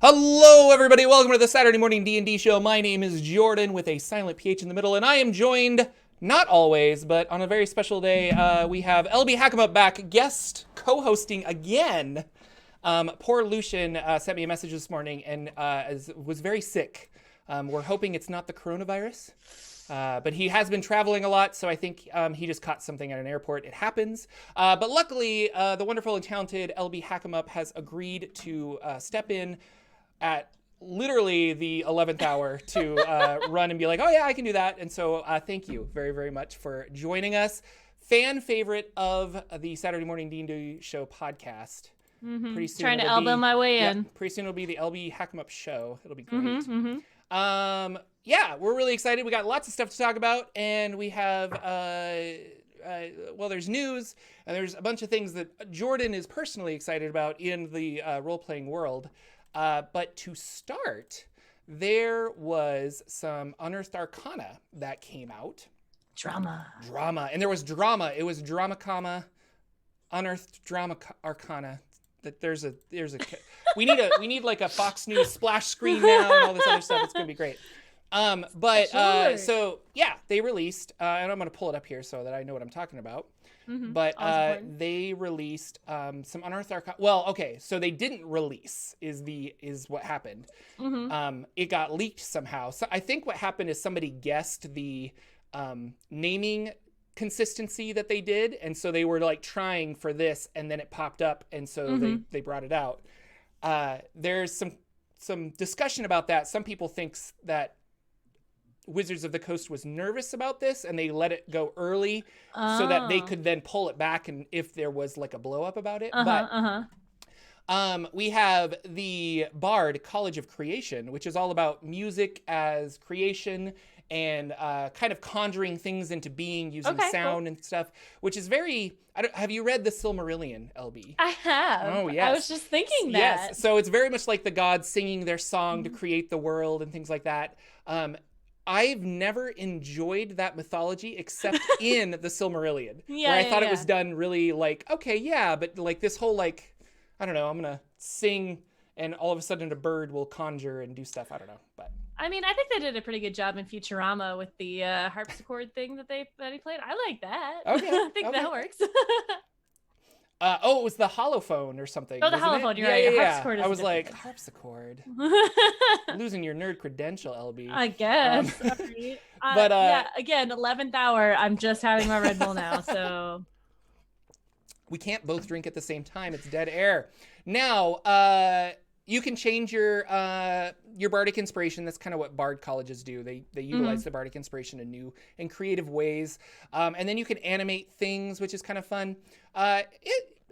Hello, everybody. Welcome to the Saturday morning D&D show. My name is Jordan with a silent PH in the middle, and I am joined, not always, but on a very special day, we have LB Hackamup back, guest co-hosting again. Poor Lucian sent me a message this morning and was very sick. We're hoping it's not the coronavirus, but he has been traveling a lot, so I think he just caught something at an airport. It happens. But luckily, the wonderful and talented LB Hackamup has agreed to step in at literally the 11th hour to run and be like, oh yeah, I can do that. And so thank you very, very much for joining us. Fan favorite of the Saturday morning D&D show podcast. Mm-hmm. Pretty soon trying to elbow my way in. Pretty soon it'll be the LB Hackamup show. It'll be great. Yeah, we're really excited. We got lots of stuff to talk about, and we have well, there's news, and there's a bunch of things that Jordan is personally excited about in the role-playing world. But to start, there was some Unearthed Arcana that came out. Drama. And there was drama. It was drama, Unearthed Drama Arcana. That there's a we need like a Fox News splash screen now and all this other stuff. It's gonna be great. So yeah, they released, and I'm gonna pull it up here so that I know what I'm talking about. Mm-hmm. But they released some Unearthed Arcana. Well, okay, so they didn't release is what happened. Mm-hmm. It got leaked somehow. So I think what happened is somebody guessed the naming consistency that they did, and so they were like trying for this, and then it popped up, and so they brought it out. There's some discussion about that. Some people think that Wizards of the Coast was nervous about this, and they let it go early so that they could then pull it back, and if there was like a blow up about it. We have the Bard College of Creation, which is all about music as creation and kind of conjuring things into being using sound and stuff, which is very... have you read the Silmarillion, LB? I have. Oh, yes. I was just thinking that. Yes, so it's very much like the gods singing their song to create the world and things like that. I've never enjoyed that mythology except in the Silmarillion, where I thought it was done really like, okay, yeah, but like this whole like, I don't know, I'm going to sing and all of a sudden a bird will conjure and do stuff. I don't know, but... I mean, I think they did a pretty good job in Futurama with the harpsichord thing that he played. I like that. Okay, I think that works. It was the holophone or something. Oh, the holophone. You're right. Yeah. Harpsichord is I was different. like, harpsichord. Losing your nerd credential, LB. I guess. Sorry. But yeah, again, 11th hour. I'm just having my Red Bull now, so we can't both drink at the same time. It's dead air. Now, you can change your bardic inspiration. That's kind of what bard colleges do. They utilize the bardic inspiration in new and creative ways. And then you can animate things, which is kind of fun.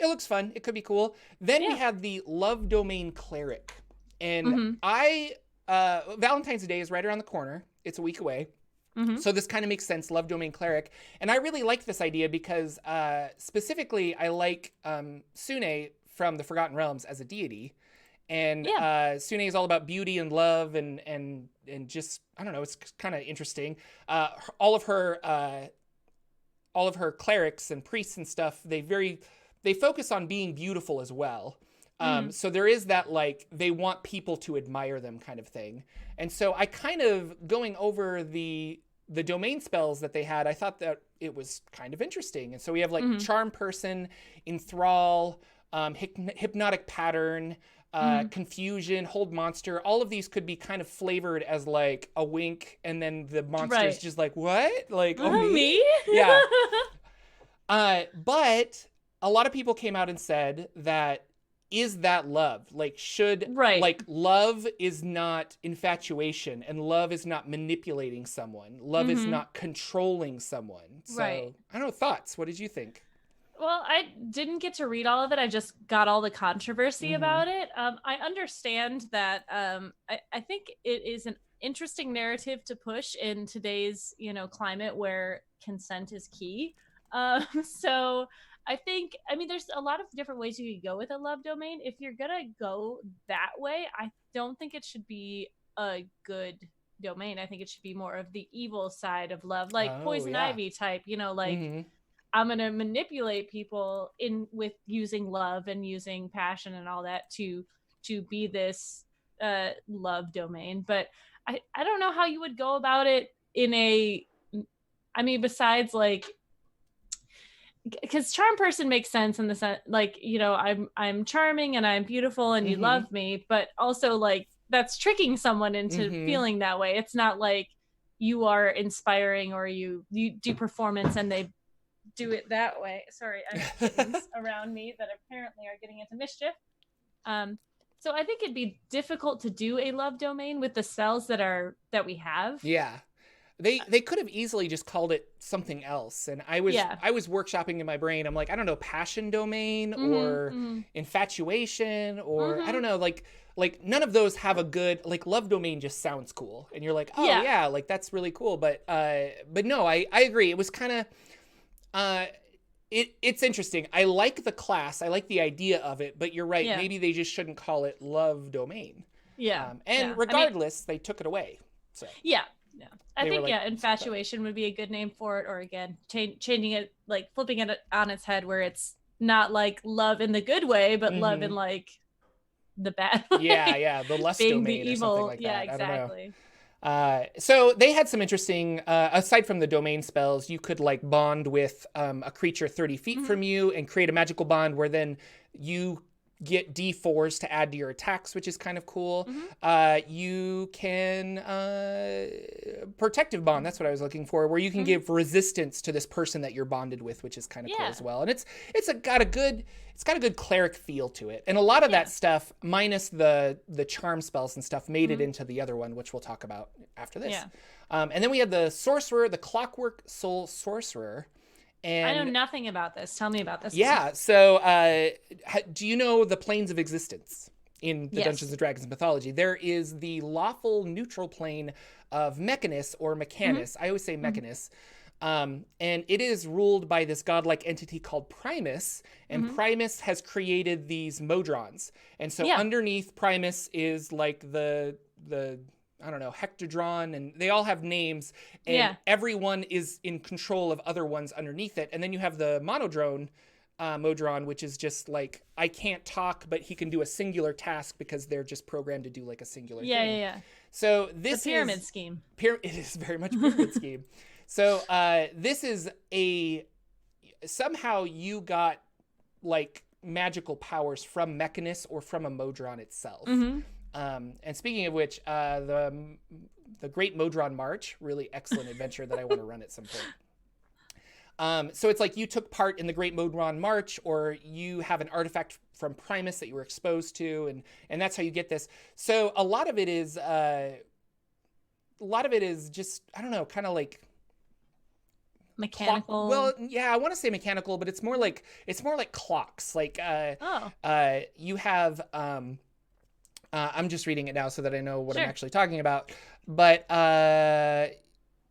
It looks fun. It could be cool. Then we have the Love Domain Cleric. And Valentine's Day is right around the corner. It's a week away. So this kind of makes sense, Love Domain Cleric. And I really like this idea because specifically I like Sune from the Forgotten Realms as a deity. And Sune is all about beauty and love and just, I don't know, it's kind of interesting. All of her clerics and priests and stuff, they focus on being beautiful as well. So there is that, like, they want people to admire them kind of thing. And so I kind of, going over the domain spells that they had, I thought that it was kind of interesting. And so we have like Charm Person, Enthrall, Hypnotic Pattern, Confusion, Hold Monster. All of these could be kind of flavored as like a wink, and then the monster's just like, what? Like, me? Yeah. But a lot of people came out and said that, is that love? Like, like, love is not infatuation, and love is not manipulating someone. Love is not controlling someone. So, I don't know, thoughts. What did you think? Well, I didn't get to read all of it. I just got all the controversy about it. I understand that. I think it is an interesting narrative to push in today's, climate where consent is key. So I think, there's a lot of different ways you could go with a love domain. If you're gonna go that way, I don't think it should be a good domain. I think it should be more of the evil side of love, like Poison Ivy type, I'm going to manipulate people with using love and using passion and all that to be this love domain, but I don't know how you would go about it in a, I mean, besides like, because charm person makes sense in the sense, like, you know, I'm charming and I'm beautiful and you love me, but also like that's tricking someone into feeling that way. It's not like you are inspiring or you do performance and they do it that way. Sorry, I have kittens around me that apparently are getting into mischief. So I think it'd be difficult to do a love domain with the spells that we have. Yeah. They could have easily just called it something else. And I was workshopping in my brain. I'm like, I don't know, passion domain or infatuation or I don't know, like none of those have a good, like love domain just sounds cool. And you're like, oh yeah, like that's really cool. But no, I agree. It was kind of, it's interesting. I like the class. I like the idea of it, but you're right. Yeah. Maybe they just shouldn't call it love domain. Yeah. Regardless, they took it away. So yeah. Yeah, I think like, infatuation would be a good name for it, or again, changing it, like flipping it on its head, where it's not like love in the good way, but love in like the bad way. Yeah, the lust domain the evil, or something like that. Yeah, exactly. So they had some interesting, aside from the domain spells, you could like bond with a creature 30 feet from you and create a magical bond where then you get D4s to add to your attacks, which is kind of cool. You can protective bond, that's what I was looking for, where you can give resistance to this person that you're bonded with, which is kind of cool as well. And it's got a good cleric feel to it. And a lot of that stuff, minus the charm spells and stuff, made it into the other one, which we'll talk about after this. And then we had the sorcerer, the Clockwork Soul Sorcerer. And I know nothing about this. Tell me about this. Yeah. So do you know the planes of existence in the Dungeons & Dragons mythology? There is the lawful neutral plane of Mechanus or Mechanus. I always say Mechanus. And it is ruled by this godlike entity called Primus. And Primus has created these Modrons. And so underneath Primus is like the I don't know, Hectodron, and they all have names, and everyone is in control of other ones underneath it. And then you have the Modron, which is just like, I can't talk, but he can do a singular task because they're just programmed to do like a singular thing. Yeah. So this the pyramid scheme. It is very much a pyramid scheme. So this is somehow you got like magical powers from Mechanus or from a Modron itself. And speaking of which, the Great Modron March, really excellent adventure that I want to run at some point. So it's like you took part in the Great Modron March, or you have an artifact from Primus that you were exposed to, and that's how you get this. So a lot of it is just, I don't know, kind of like mechanical. Well, yeah, I want to say mechanical, but it's more like clocks. Like you have I'm just reading it now so that I know what I'm actually talking about. But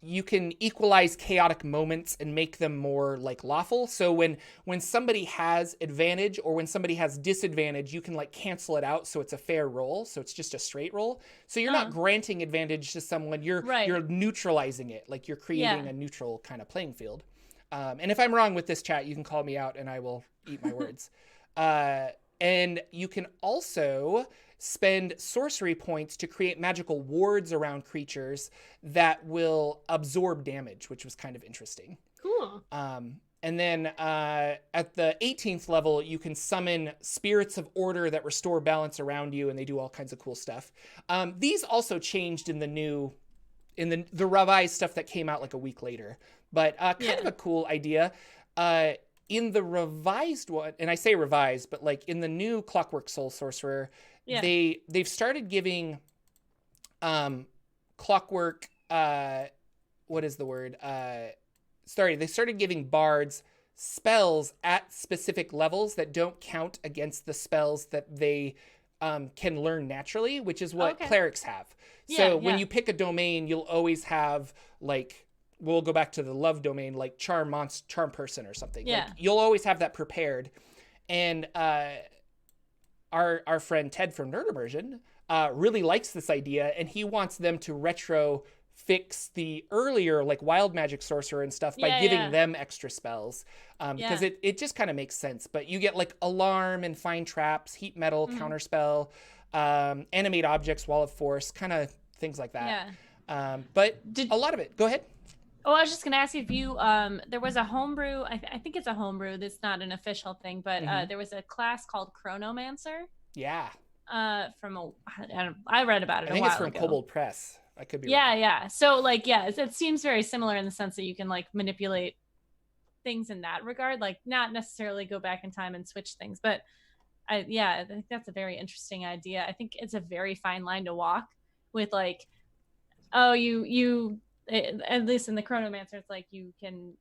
you can equalize chaotic moments and make them more like lawful. So when somebody has advantage or when somebody has disadvantage, you can like cancel it out so it's a fair roll. So it's just a straight roll. So you're not granting advantage to someone. You're neutralizing it. Like you're creating a neutral kind of playing field. And if I'm wrong with this, chat, you can call me out and I will eat my words. And you can also spend sorcery points to create magical wards around creatures that will absorb damage, which was kind of interesting. Cool. And then at the 18th level, you can summon spirits of order that restore balance around you, and they do all kinds of cool stuff. These also changed in the revised stuff that came out like a week later, but kind of a cool idea. In the revised one, and I say revised, but like in the new Clockwork Soul Sorcerer, they've started giving clockwork, what is the word? They started giving bards spells at specific levels that don't count against the spells that they can learn naturally, which is what clerics have. So when you pick a domain, you'll always have like, we'll go back to the love domain, like charm person or something. Like, you'll always have that prepared. And our friend Ted from Nerd Immersion really likes this idea, and he wants them to retro fix the earlier like wild magic sorcerer and stuff by giving them extra spells, because it just kind of makes sense. But you get like alarm and find traps, heat metal, counterspell, animate objects, wall of force, kind of things like that. Yeah. But a lot of it. Go ahead. Oh, I was just gonna ask you if you there was a homebrew. I think it's a homebrew. That's not an official thing, but there was a class called Chronomancer. Yeah. I read about it. I think it's from Kobold Press. I could be wrong. Yeah. So like, it seems very similar in the sense that you can like manipulate things in that regard, like not necessarily go back in time and switch things, but I think that's a very interesting idea. I think it's a very fine line to walk with, like, oh, you at least in the Chronomancer, it's like you can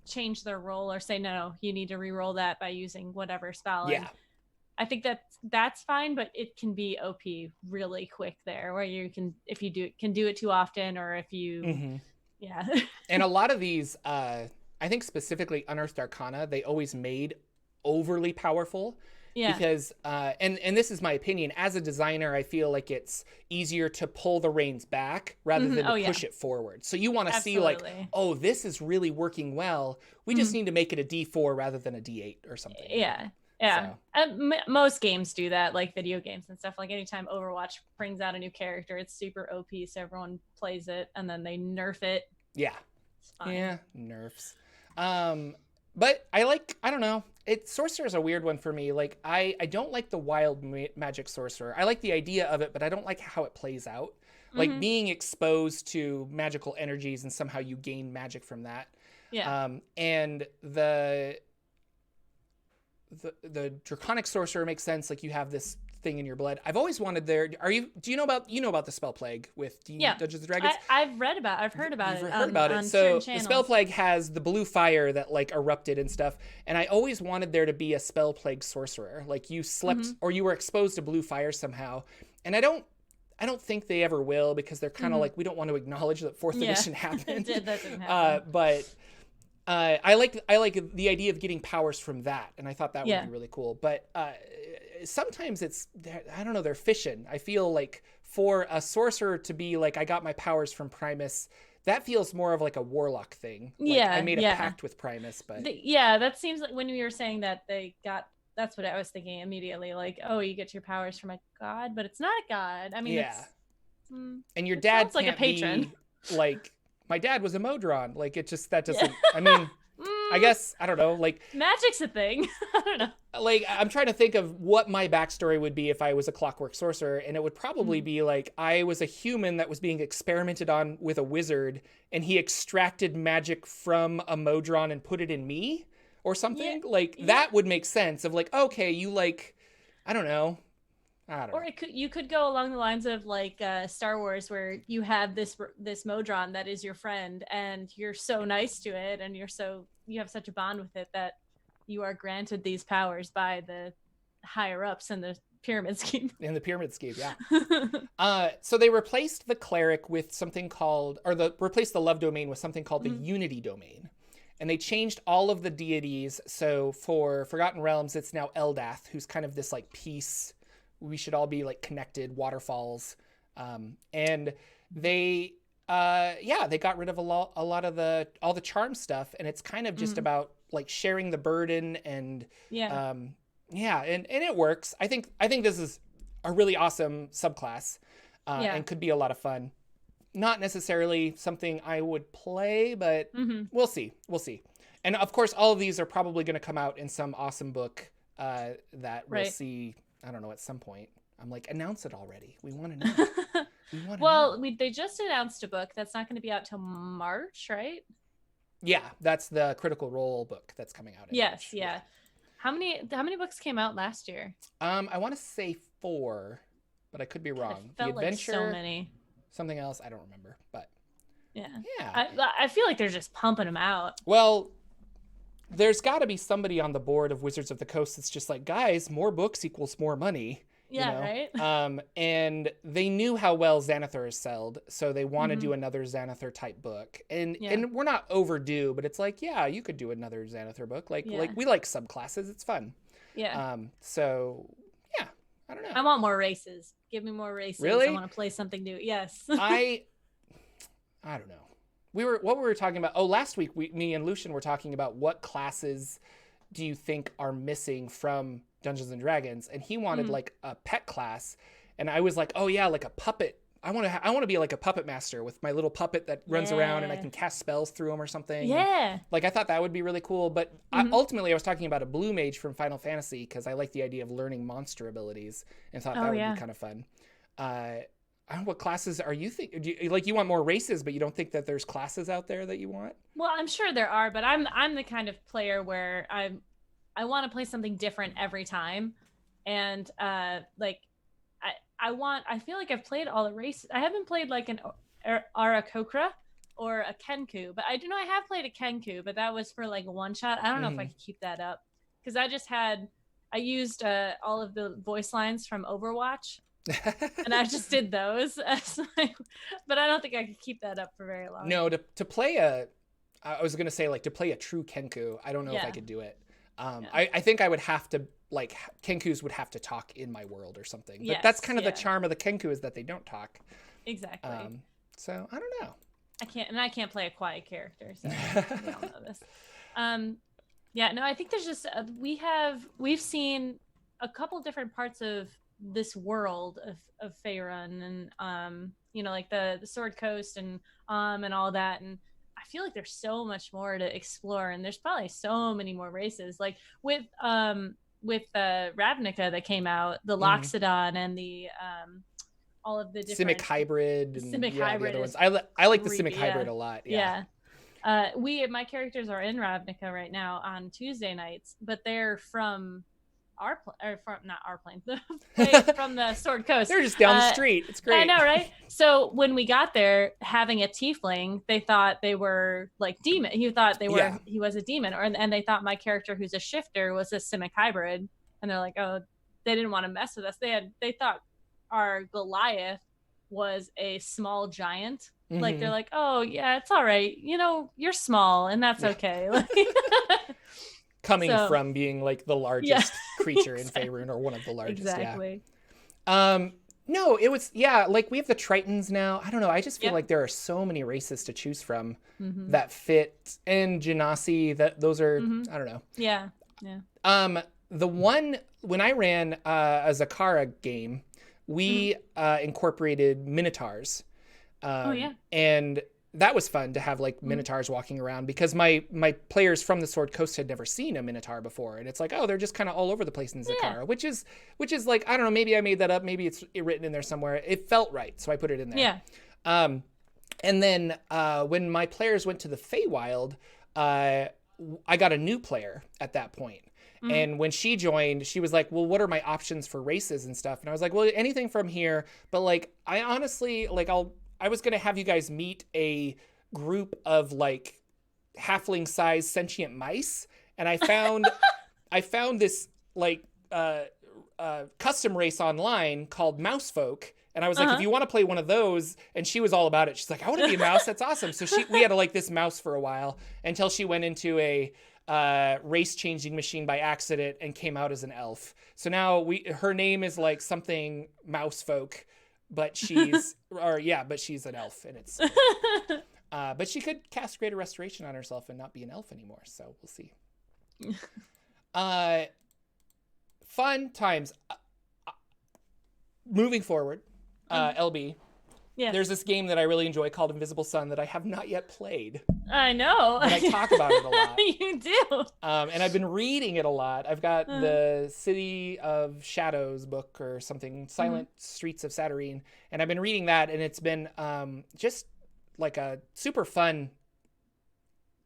change their roll or say no, you need to re-roll that by using whatever spell. Yeah. And I think that's fine, but it can be OP really quick there, where you can, if you do it too often, or if you And a lot of these I think specifically Unearthed Arcana, they always made overly powerful. Yeah. Because and this is my opinion, as a designer, I feel like it's easier to pull the reins back rather than to push it forward. So you want to see like, oh, this is really working well. We just need to make it a D4 rather than a D8 or something. Yeah. Yeah. So. Most games do that, like video games and stuff. Like anytime Overwatch brings out a new character, it's super OP, so everyone plays it, and then they nerf it. Yeah. Yeah, nerfs. But I don't know. Sorcerer is a weird one for me. Like, I don't like the wild magic sorcerer. I like the idea of it, but I don't like how it plays out. Like being exposed to magical energies and somehow you gain magic from that. Yeah. And the draconic sorcerer makes sense. Like, you have this thing in your blood. I've always wanted there. Do you know about the spell plague with Dungeons and Dragons? I've heard about it. Heard about it. So the spell plague has the blue fire that like erupted and stuff. And I always wanted there to be a spell plague sorcerer. Like, you slept or you were exposed to blue fire somehow. And I don't think they ever will, because they're kind of like, we don't want to acknowledge that 4th edition happened. That didn't happen. But I like the idea of getting powers from that, and I thought that would be really cool. But sometimes I don't know, they're fishing. I feel like for a sorcerer to be like, I got my powers from Primus, that feels more of like a warlock thing. Like, I made a pact with Primus, but that seems like when you were saying that that's what I was thinking immediately. Like, oh, you get your powers from a god, but it's not a god. I mean, and your dad like a patron. Like, my dad was a Modron. Like, it just, that doesn't, I mean, I guess, I don't know, like. Magic's a thing. I don't know. Like, I'm trying to think of what my backstory would be if I was a clockwork sorcerer. And it would probably be like, I was a human that was being experimented on with a wizard, and he extracted magic from a Modron and put it in me or something. That would make sense of like, okay, you like, I don't know. Or you could go along the lines of like Star Wars, where you have this Modron that is your friend, and you're so nice to it, and you have such a bond with it that you are granted these powers by the higher ups in the pyramid scheme. Yeah. So they replaced the Cleric with something called, replaced the love domain with something called the Unity domain. And they changed all of the deities. So for Forgotten Realms, it's now Eldath, who's kind of this like peace. We should all be like connected, waterfalls. And they got rid of a lot of all the charm stuff. And it's kind of just about like sharing the burden and, and it works. I think this is a really awesome subclass, and could be a lot of fun. Not necessarily something I would play, but we'll see. And of course, all of these are probably going to come out in some awesome book, that we'll see. I don't know, at some point. I'm like, announce it already. We want to know. They just announced a book that's not going to be out till March, right? Yeah, that's the Critical Role book that's coming out in March. Yeah. How many books came out last year? I want to say 4, but I could be wrong. The Adventure, like so many. Something else, I don't remember, but yeah. I feel like they're just pumping them out. Well, there's got to be somebody on the board of Wizards of the Coast that's just like, guys, more books equals more money. Yeah, right? And they knew how well Xanathar is sold, so they want to do another Xanathar type book. And we're not overdue, but it's like, yeah, you could do another Xanathar book. Like we like subclasses. It's fun. Yeah. So, yeah, I don't know. I want more races. Give me more races. Really? I want to play something new. Yes. I don't know. What we were talking about. Oh, last week me and Lucian were talking about what classes do you think are missing from Dungeons and Dragons, and he wanted like a pet class, and I was like, oh yeah, like a puppet. I want to be like a puppet master with my little puppet that runs around and I can cast spells through him or something. Yeah. And, like I thought that would be really cool, but ultimately I was talking about a blue mage from Final Fantasy because I like the idea of learning monster abilities and thought that would be kind of fun. I don't know, what classes are you you want more races, but you don't think that there's classes out there that you want? Well, I'm sure there are, but I'm the kind of player where I want to play something different every time, and like I feel like I've played all the races. I haven't played like an Arakokra or a Kenku, but I do know I have played a Kenku, but that was for like a one shot. I don't know if I could keep that up because I used all of the voice lines from Overwatch. And I just did those, but I don't think I could keep that up for very long. No, to play I was gonna say like to play a true Kenku, I don't know if I could do it. I think I would have to, like, Kenkus would have to talk in my world or something. But that's kind of the charm of the Kenku, is that they don't talk. Exactly. So I don't know. I can't play a quiet character, so we all know this. I think there's just we've seen a couple different parts of this world of Faerun, and like the Sword Coast and all that, and I feel like there's so much more to explore, and there's probably so many more races, like with Ravnica that came out, the Loxodon and the all of the different Simic Hybrid and Simic Hybrid the other ones. I like the Simic Hybrid a lot. My characters are in Ravnica right now on Tuesday nights, but they're from from the Sword Coast. They're just down the street. It's great. I know, right? So when we got there, having a tiefling, they thought they were like demon. He thought he was a demon, and they thought my character, who's a shifter, was a Simic Hybrid. And they're like, oh, they didn't want to mess with us. They thought our Goliath was a small giant. Like, they're like, oh yeah, it's all right. You're small, and that's okay. Like, coming from being like the largest creature in Faerun, or one of the largest. Exactly. No, it was, like we have the Tritons now. I don't know. I just feel like there are so many races to choose from that fit, and Genasi, those are, I don't know. Yeah. The one, when I ran a Zakara game, we incorporated Minotaurs. And that was fun to have like Minotaurs walking around, because my players from the Sword Coast had never seen a Minotaur before, and it's like, oh, they're just kind of all over the place in Zakara, which is like, I don't know, maybe I made that up, maybe it's written in there somewhere. It felt right, so I put it in there. And then when my players went to the Feywild, I got a new player at that point. And when she joined, she was like, well, what are my options for races and stuff? And I was like, well, anything from here, but like, I honestly, like, I was going to have you guys meet a group of like halfling sized sentient mice. And I found this like custom race online called Mouse Folk. And I was like, if you want to play one of those, and she was all about it. She's like, I want to be a mouse. That's awesome. So we had like this mouse for a while until she went into a race changing machine by accident and came out as an elf. So now her name is like something Mouse Folk. But she's an elf, and it's but she could cast Greater Restoration on herself and not be an elf anymore, so we'll see. Fun times. Moving forward, LB. Yeah. There's this game that I really enjoy called Invisible Sun that I have not yet played. I know. And I talk about it a lot. You do. And I've been reading it a lot. I've got the City of Shadows book or something, Silent Streets of Satyrine. And I've been reading that, and it's been just like a super fun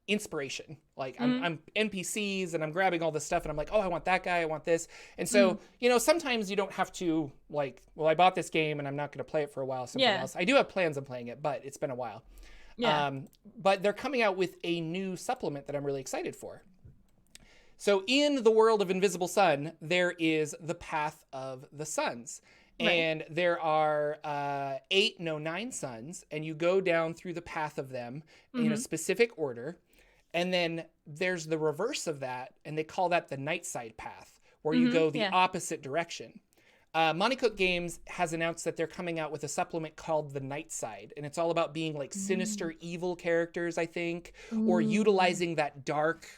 inspiration. Like I'm NPCs, and I'm grabbing all this stuff, and I'm like, oh, I want that guy, I want this. And so, sometimes you don't have to like, well, I bought this game and I'm not going to play it for a while. Something else. I do have plans on playing it, but it's been a while. But they're coming out with a new supplement that I'm really excited for. So in the world of Invisible Sun, there is the Path of the Suns. And there are 9 suns, and you go down through the path of them in a specific order. And then there's the reverse of that, and they call that the Nightside path, where you go the opposite direction. Monte Cook Games has announced that they're coming out with a supplement called the Nightside, and it's all about being like sinister, evil characters, I think, or utilizing that dark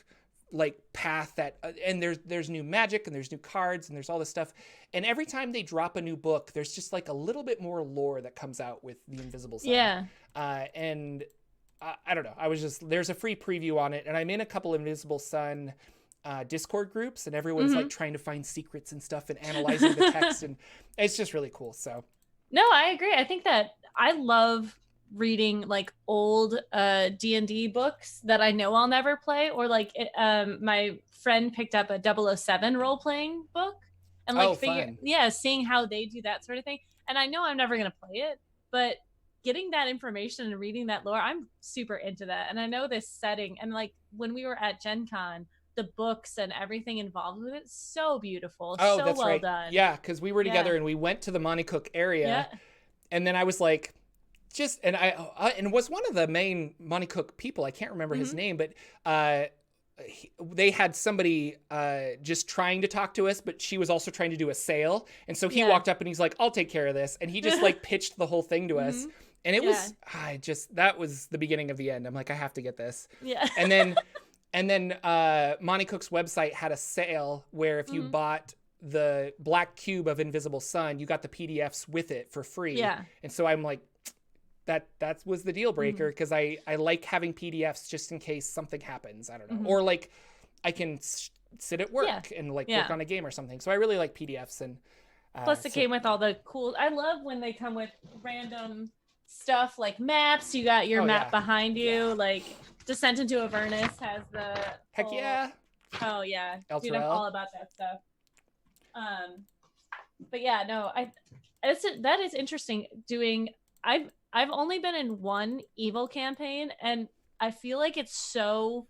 like path that and there's new magic and there's new cards and there's all this stuff, and every time they drop a new book there's just like a little bit more lore that comes out with the Invisible Sun. And I don't know, there's a free preview on it, and I'm in a couple Invisible Sun Discord groups, and everyone's like trying to find secrets and stuff and analyzing the text, and it's just really cool. So no, I agree. I think that I love reading like old D&D books that I know I'll never play, or like my friend picked up a 007 role-playing book, and like seeing how they do that sort of thing. And I know I'm never gonna play it, but getting that information and reading that lore, I'm super into that. And I know this setting, and like when we were at Gen Con, the books and everything involved with it, so beautiful. Oh, so that's well right. done. Yeah, because we were together and we went to the Monte Cook area, and then I was like, and it was one of the main Monte Cook people. I can't remember his name, but they had somebody just trying to talk to us, but she was also trying to do a sale. And so he walked up and he's like, I'll take care of this. And he just like pitched the whole thing to us. And it was, that was the beginning of the end. I'm like, I have to get this. Yeah. And then Monte Cook's website had a sale where if you bought the black cube of Invisible Sun, you got the PDFs with it for free. Yeah. And so I'm like, that was the deal breaker, because I like having PDFs just in case something happens. I don't know. Or like I can sit at work and like work on a game or something. So I really like PDFs. And plus it came with all the cool, I love when they come with random stuff like maps. You got your map behind you, like Descent into Avernus has the oh yeah, dude, I'm all about that stuff. But yeah, no, that is interesting. I've only been in one evil campaign, and I feel like it's so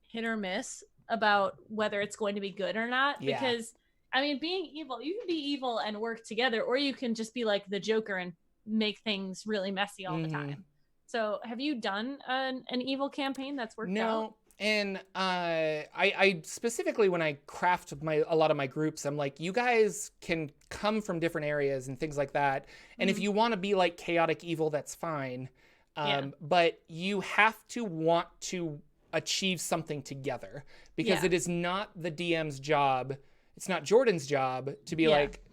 hit or miss about whether it's going to be good or not. Because I mean, being evil, you can be evil and work together, or you can just be like the Joker and make things really messy all the time. So have you done an evil campaign that's worked out? No. And I specifically, when I craft a lot of my groups, I'm like, you guys can come from different areas and things like that. And if you want to be like chaotic evil, that's fine. But you have to want to achieve something together, because it is not the DM's job. It's not Jordan's job to be like,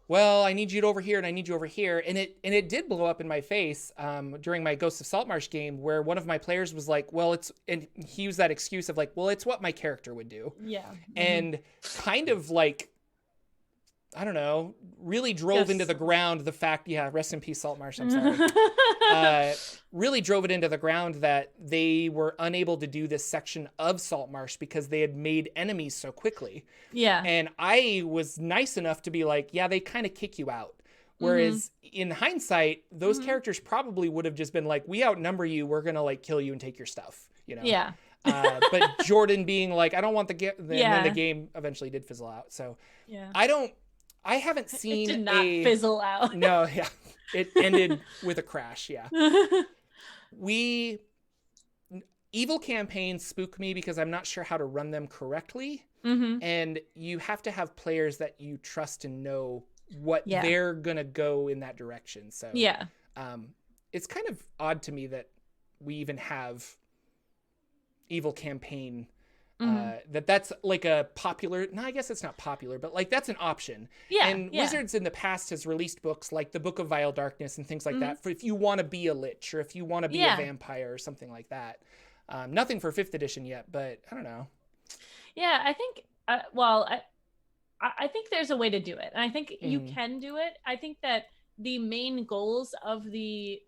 well, I need you over here and I need you over here. And it did blow up in my face during my Ghosts of Saltmarsh game, where one of my players was like, well, and he used that excuse of like, well, it's what my character would do. Yeah. And kind of like, I don't know, really drove into the ground the fact, rest in peace, Saltmarsh, I'm sorry. Really drove it into the ground that they were unable to do this section of Saltmarsh because they had made enemies so quickly. Yeah. And I was nice enough to be like, they kind of kick you out. Whereas in hindsight, those characters probably would have just been like, we outnumber you, we're going to like kill you and take your stuff, you know? Yeah. But Jordan being like, I don't want the game, and then the game eventually did fizzle out. So I haven't seen it did not fizzle out. No, it ended with a crash. Yeah. Evil campaigns spook me because I'm not sure how to run them correctly. And you have to have players that you trust and know what they're going to go in that direction. So it's kind of odd to me that we even have evil campaign. That's like a popular, no, I guess it's not popular, but like that's an option. And Wizards in the past has released books like the Book of Vile Darkness and things like that for if you want to be a lich or if you want to be a vampire or something like that. Nothing for 5th edition yet, but I don't know. Yeah, I think, I think there's a way to do it. And I think you can do it. I think that the main goals of the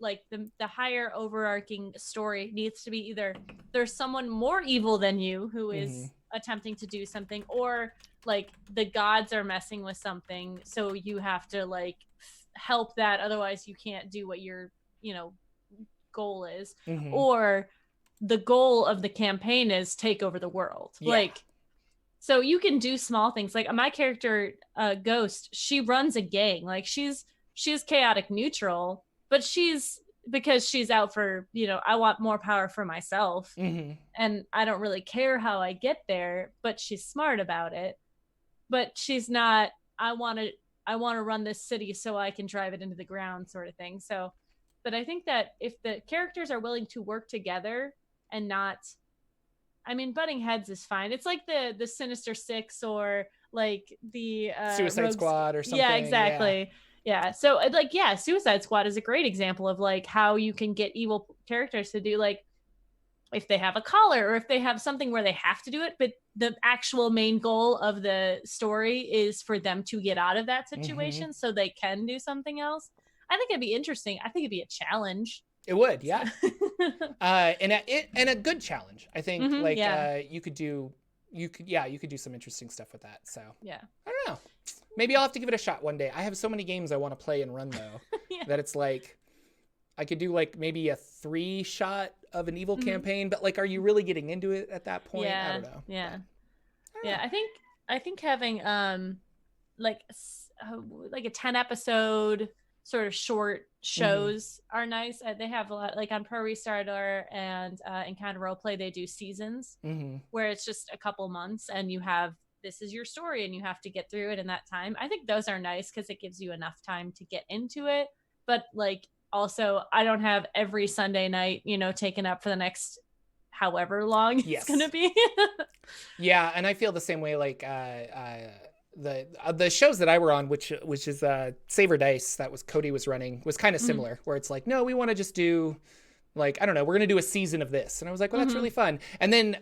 higher overarching story needs to be either there's someone more evil than you who is attempting to do something, or like the gods are messing with something, so you have to like help that, otherwise you can't do what your goal is, or the goal of the campaign is take over the world. Like, so you can do small things. Like my character Ghost, she runs a gang. Like she's chaotic neutral, but because she's out for, I want more power for myself. And I don't really care how I get there, but she's smart about it. But she's not, I want to run this city so I can drive it into the ground sort of thing. So, but I think that if the characters are willing to work together and not, I mean, butting heads is fine. It's like the Sinister Six or like the Suicide Rogues. Squad or something. Yeah, exactly. Yeah. So like, yeah, Suicide Squad is a great example of like how you can get evil characters to do like if they have a collar or if they have something where they have to do it, but the actual main goal of the story is for them to get out of that situation so they can do something else. I think it'd be interesting. I think it'd be a challenge. It would, yeah. And a good challenge. I think you could do some interesting stuff with that. So yeah, I don't know. Maybe I'll have to give it a shot one day. I have so many games I want to play and run though that it's like I could do like maybe a 3-shot of an evil campaign, but like, are you really getting into it at that point? Yeah, I don't know. Yeah, I think having like a 10 episode sort of short shows are nice. They have a lot, like on Pro Restarter and in Kind of Roleplay, they do seasons where it's just a couple months and you have this is your story and you have to get through it in that time. I think those are nice because it gives you enough time to get into it. But like, also, I don't have every Sunday night, taken up for the next however long it's going to be. Yeah, and I feel the same way. Like the shows that I were on, which is Saver Dice, that was Cody was running, was kind of similar, where it's like, no, we want to just do like, I don't know, we're going to do a season of this, and I was like, well, that's really fun. And then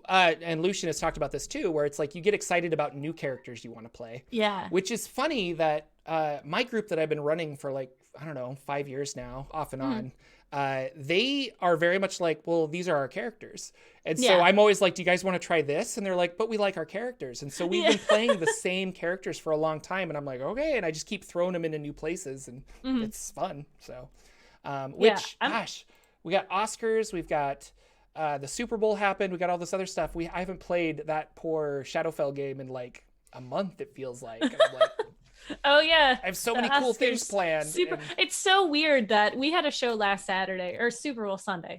and Lucian has talked about this too, where it's like you get excited about new characters you want to play. Yeah. Which is funny that my group that I've been running for like, I don't know, 5 years now, off and on, they are very much like, well, these are our characters. And so I'm always like, do you guys want to try this? And they're like, but we like our characters. And so we've been playing the same characters for a long time. And I'm like, okay. And I just keep throwing them into new places and it's fun. So, gosh, we got Oscars, we've got the Super Bowl happened. We got all this other stuff. I haven't played that poor Shadowfell game in like a month, it feels like. And I'm like, oh yeah, I have so many cool things planned. It's so weird that we had a show last Saturday or Super Bowl Sunday.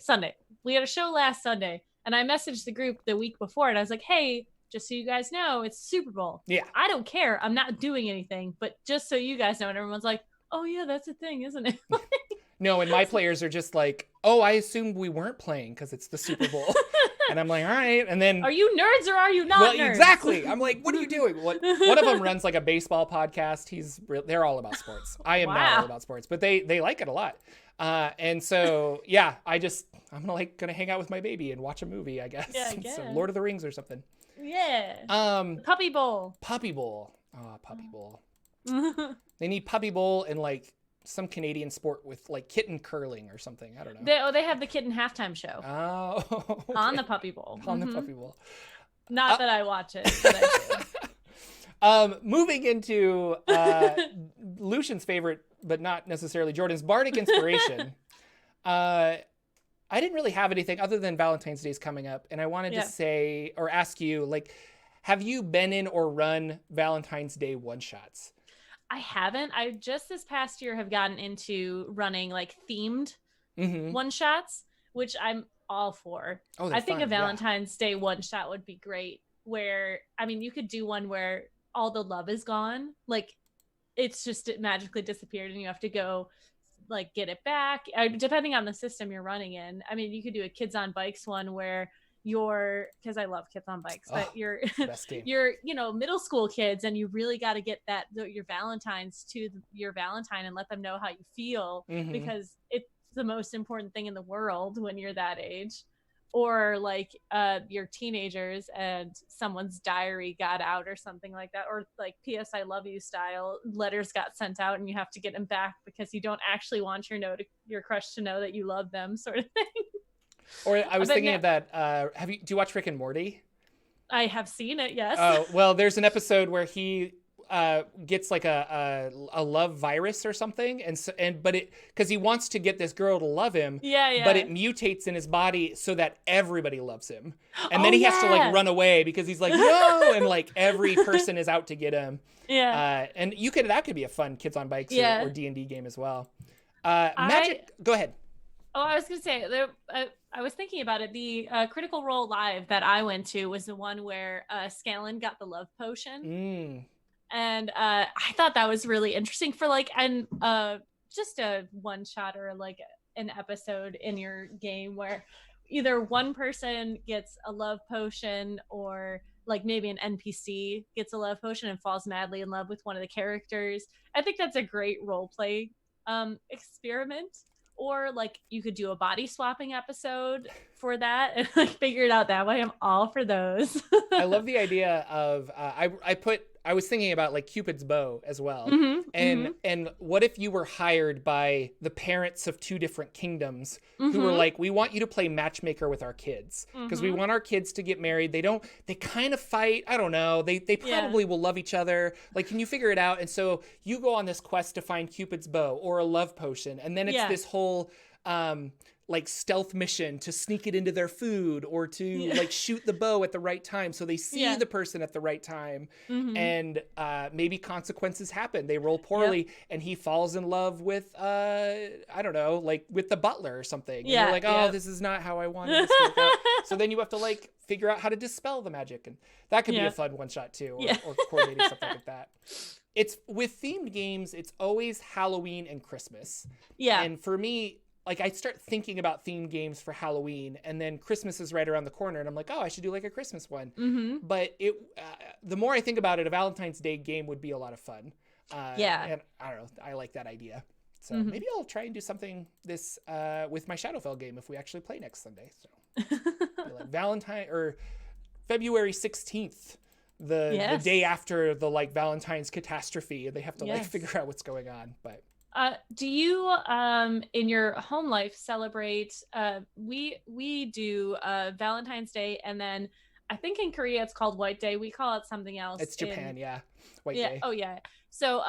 We had a show last Sunday, and I messaged the group the week before, and I was like, "Hey, just so you guys know, it's Super Bowl. Yeah, I don't care. I'm not doing anything, but just so you guys know." And everyone's like, "Oh yeah, that's a thing, isn't it?" No, and my players are just like, oh, I assumed we weren't playing because it's the Super Bowl. And I'm like, all right. And then, are you nerds or are you not nerds? Exactly. I'm like, what are you doing? One of them runs like a baseball podcast. They're all about sports. I am not all about sports, but they like it a lot. And so, yeah, I'm gonna hang out with my baby and watch a movie, I guess. Yeah, I guess. So Lord of the Rings or something. Yeah. Puppy Bowl. Puppy Bowl. Oh, Puppy Bowl. They need Puppy Bowl and like some Canadian sport with like kitten curling or something. I don't know. They have the kitten halftime show. Oh, okay. On the Puppy Bowl. On the Puppy Bowl. Not that I watch it, but I do. Moving into Lucian's favorite, but not necessarily Jordan's Bardic Inspiration. I didn't really have anything other than Valentine's Day's coming up, and I wanted to say or ask you, like, have you been in or run Valentine's Day one-shots? I haven't. I just this past year have gotten into running like themed one-shots, which I'm all for. Oh, I think a Valentine's Day one-shot would be great, where, I mean, you could do one where all the love is gone. Like, it's just it magically disappeared and you have to go like get it back, depending on the system you're running in. I mean, you could do a Kids on Bikes one where because I love Kids on Bikes, but you're middle school kids, and you really got to get your Valentines to your Valentine and let them know how you feel, because it's the most important thing in the world when you're that age. Or like your teenagers and someone's diary got out or something like that, or like PS I love you style letters got sent out and you have to get them back because you don't actually want your crush to know that you love them, sort of thing. Or I was thinking of that. Do you watch Rick and Morty? I have seen it, yes. Oh, well, there's an episode where he gets like a love virus or something, but because he wants to get this girl to love him, but it mutates in his body so that everybody loves him, and then he has to like run away because he's like, no, and like every person is out to get him. And that could be a fun Kids on Bikes or D&D game as well. Magic, go ahead. Oh, I was gonna say I was thinking about it. The Critical Role Live that I went to was the one where Scallon got the love potion. And I thought that was really interesting for like just a one shot or like an episode in your game where either one person gets a love potion, or like maybe an NPC gets a love potion and falls madly in love with one of the characters. I think that's a great role play experiment. Or like you could do a body swapping episode for that and like figure it out that way. I'm all for those. I love the idea of I was thinking about like Cupid's bow as well. And what if you were hired by the parents of two different kingdoms who were like, we want you to play matchmaker with our kids because we want our kids to get married. They kind of fight. I don't know. They probably will love each other. Like, can you figure it out? And so you go on this quest to find Cupid's bow or a love potion. And then it's this whole, like stealth mission to sneak it into their food or to like shoot the bow at the right time. So they see the person at the right time and maybe consequences happen. They roll poorly and he falls in love with, I don't know, like with the butler or something. And you're like, oh, this is not how I wanted this to work out. So then you have to like figure out how to dispel the magic. And that could be a fun one shot too, or coordinating something like that. It's with themed games, it's always Halloween and Christmas. Yeah. And for me, like I start thinking about themed games for Halloween and then Christmas is right around the corner and I'm like, oh, I should do like a Christmas one. But the more I think about it, a Valentine's Day game would be a lot of fun. And I don't know, I like that idea. So maybe I'll try and do something this with my Shadowfell game if we actually play next Sunday. So like Valentine or February 16th, the day after the like Valentine's catastrophe, and they have to like figure out what's going on. But do you in your home life celebrate we do Valentine's Day, and then I think in Korea it's called White Day. We call it something else. It's Japan, White Day. Oh yeah. So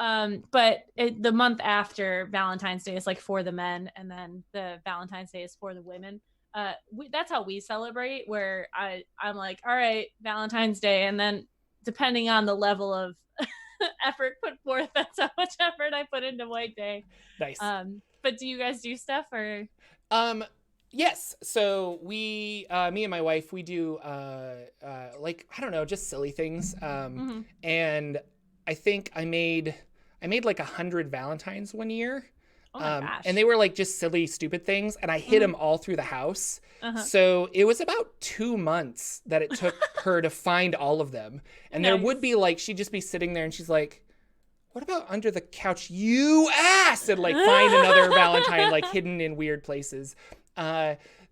but the month after Valentine's Day is like for the men, and then the Valentine's Day is for the women. That's how we celebrate, where I'm like, all right, Valentine's Day, and then depending on the level of effort put forth, that's how much effort I put into White Day. Nice. But do you guys do stuff or? Yes. So we, me and my wife, we do like, I don't know, just silly things. And I think I made like 100 Valentines one year. Oh my gosh. And they were like just silly, stupid things. And I hid them all through the house. So it was about 2 months that it took her to find all of them. And there would be like, she'd just be sitting there and she's like, what about under the couch, you ass? And like find another Valentine like hidden in weird places.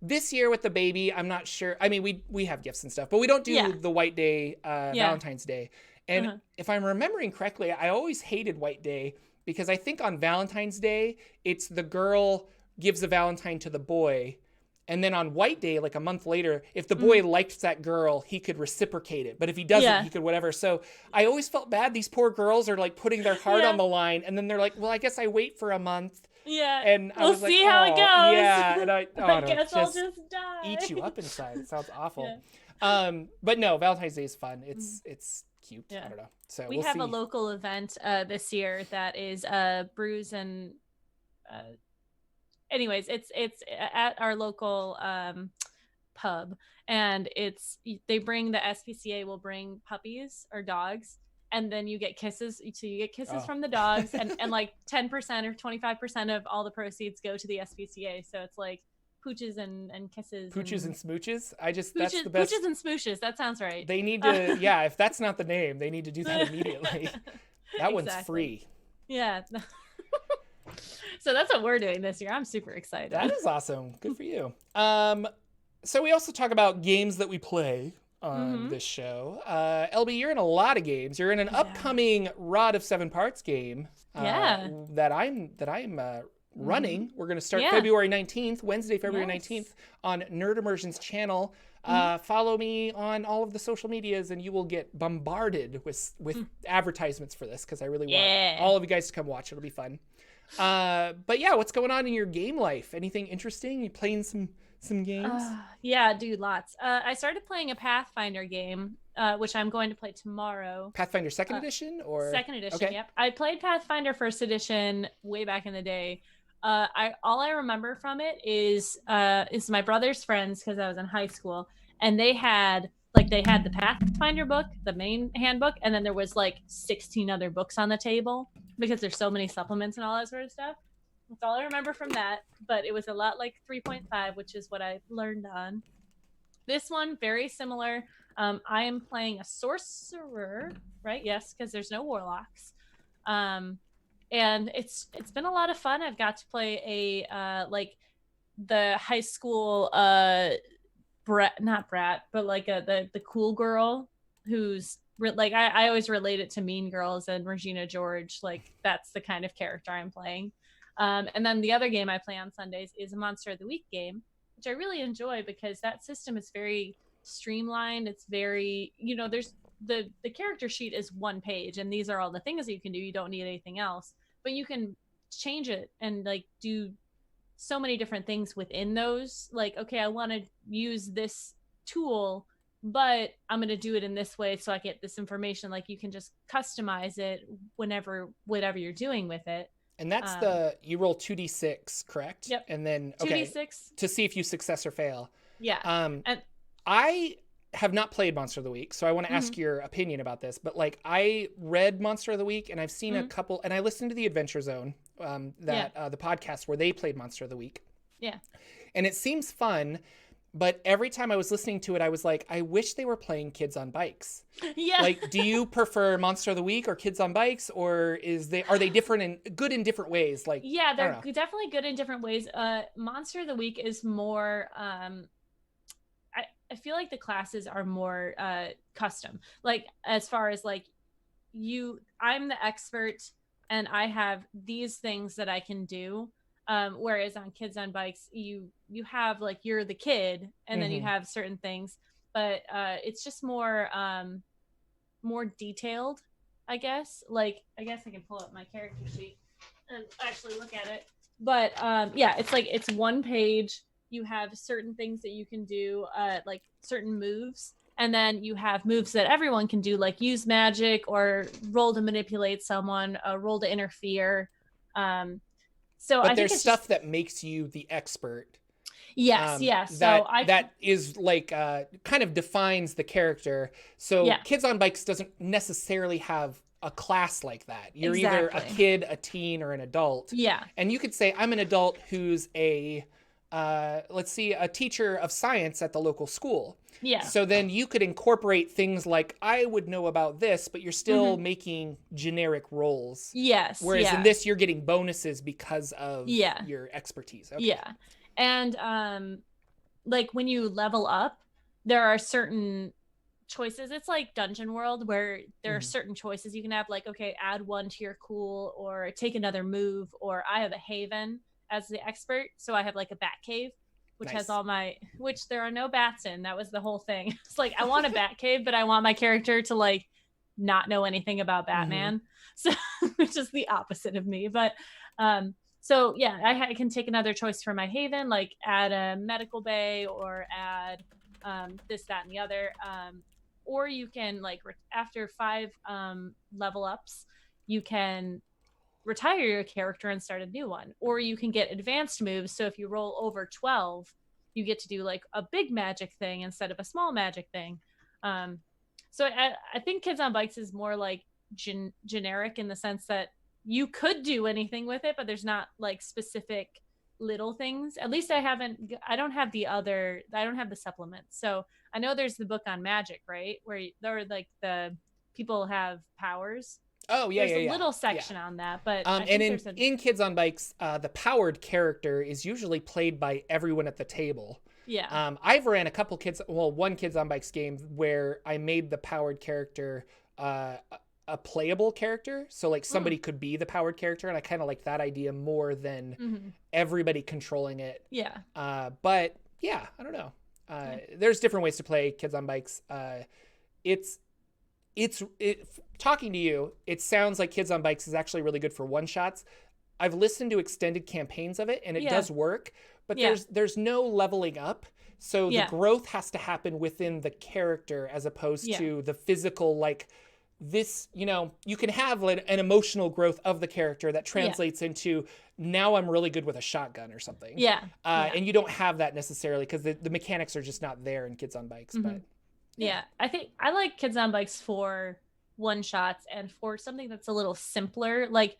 This year with the baby, I'm not sure. I mean, we have gifts and stuff, but we don't do the White Day, Valentine's Day. And if I'm remembering correctly, I always hated White Day because I think on Valentine's Day, it's the girl gives a Valentine to the boy. And then on White Day, like a month later, if the boy liked that girl, he could reciprocate it. But if he doesn't, he could whatever. So I always felt bad. These poor girls are like putting their heart on the line. And then they're like, well, I guess I wait for a month. Yeah. And I was like, see how it goes. Yeah. And I guess I'll just die. Eat you up inside. It sounds awful. But no, Valentine's Day is fun. It's cute. I don't know. So we have a local event this year that is brews and anyways, it's at our local pub, and they bring the SPCA will bring puppies or dogs, and then you get kisses. So you get kisses from the dogs, and like 10% or 25% of all the proceeds go to the SPCA. So it's like pooches and kisses. Pooches and smooches. That's the best. Pooches and smooches. That sounds right. They need to, if that's not the name, they need to do that immediately. That one's free. Yeah. So that's what we're doing this year. I'm super excited. That is awesome. Good for you. So we also talk about games that we play on this show. LB, you're in a lot of games. You're in an upcoming Rod of Seven Parts game. That I'm running. We're going to start February 19th, Wednesday, February 19th on Nerd Immersion's channel. Follow me on all of the social medias and you will get bombarded with advertisements for this because I really want all of you guys to come watch. It'll be fun. But yeah, what's going on in your game life? Anything interesting? You playing some games? Yeah, dude, lots. I started playing a Pathfinder game, which I'm going to play tomorrow. Pathfinder 2nd edition or? 2nd edition, yep. I played Pathfinder 1st edition way back in the day. All I remember from it is my brother's friends, because I was in high school, and they had the Pathfinder book, the main handbook, and then there was like 16 other books on the table because there's so many supplements and all that sort of stuff. That's all I remember from that. But it was a lot like 3.5, which is what I learned on. This one, very similar. I am playing a sorcerer, right? Yes, because there's no warlocks. And it's been a lot of fun. I've got to play a like the high school not brat, but like the cool girl who's like I always relate it to Mean Girls and Regina George. Like that's the kind of character I'm playing. And then the other game I play on Sundays is a Monster of the Week game, which I really enjoy because that system is very streamlined. It's very, there's the character sheet is one page and these are all the things that you can do. You don't need anything else, but you can change it and like do so many different things within those. Like, okay, I want to use this tool, but I'm going to do it in this way so I get this information. Like you can just customize it whatever you're doing with it. And that's you roll 2d6, correct? Yep. And then 2d6 to see if you success or fail. Yeah. And I have not played Monster of the Week, so I want to ask your opinion about this. But like, I read Monster of the Week, and I've seen a couple, and I listened to the Adventure Zone, the podcast where they played Monster of the Week. Yeah. And it seems fun. But every time I was listening to it, I was like, I wish they were playing Kids on Bikes. Yeah. Like, do you prefer Monster of the Week or Kids on Bikes, or are they different and good in different ways? Like, yeah, they're definitely good in different ways. Monster of the Week is more. I feel like the classes are more custom. Like as far as like I'm the expert, and I have these things that I can do. Whereas on Kids on Bikes, you have like you're the kid, and then you have certain things, but it's just more detailed, I guess. Like I guess I can pull up my character sheet and actually look at it. But yeah, it's like it's one page. You have certain things that you can do, like certain moves, and then you have moves that everyone can do, like use magic or roll to manipulate someone, roll to interfere. So but I there's think stuff that makes you the expert. Yes, yes. That is like kind of defines the character. So Kids on Bikes doesn't necessarily have a class like that. You're either a kid, a teen, or an adult. Yeah. And you could say, I'm an adult who's a teacher of science at the local school. Yeah. So then you could incorporate things like, I would know about this, but you're still making generic rolls. Yes. Whereas in this, you're getting bonuses because of your expertise. Okay. Yeah. And like when you level up, there are certain choices. It's like Dungeon World where there are certain choices you can have, like, okay, add one to your cool, or take another move, or I have a haven as the expert, so I have like a bat cave, which has all which there are no bats in. That was the whole thing. It's like, I want a bat cave, but I want my character to like not know anything about Batman. So, which is the opposite of me. But so yeah, I can take another choice for my haven, like add a medical bay or add this, that, and the other. Or you can like after 5 level ups, you can retire your character and start a new one, or you can get advanced moves. So if you roll over 12, you get to do like a big magic thing instead of a small magic thing. So I think Kids on Bikes is more like generic in the sense that you could do anything with it, but there's not like specific little things. At least I don't have the supplements. So I know there's the book on magic, right, where there are like the people have powers. Oh yeah, there's a little section on that, but and in Kids on Bikes, the powered character is usually played by everyone at the table. Yeah. I've ran one Kids on Bikes game where I made the powered character a playable character, so like somebody could be the powered character, and I kind of like that idea more than everybody controlling it. Yeah. But yeah, I don't know. There's different ways to play Kids on Bikes. Talking to you, it sounds like Kids on Bikes is actually really good for one shots. I've listened to extended campaigns of it, and it does work, but there's no leveling up. So the growth has to happen within the character as opposed to the physical, like this, you can have an emotional growth of the character that translates into, now I'm really good with a shotgun or something. Yeah. And you don't have that necessarily because the mechanics are just not there in Kids on Bikes. But yeah, I think I like Kids on Bikes for one shots and for something that's a little simpler, like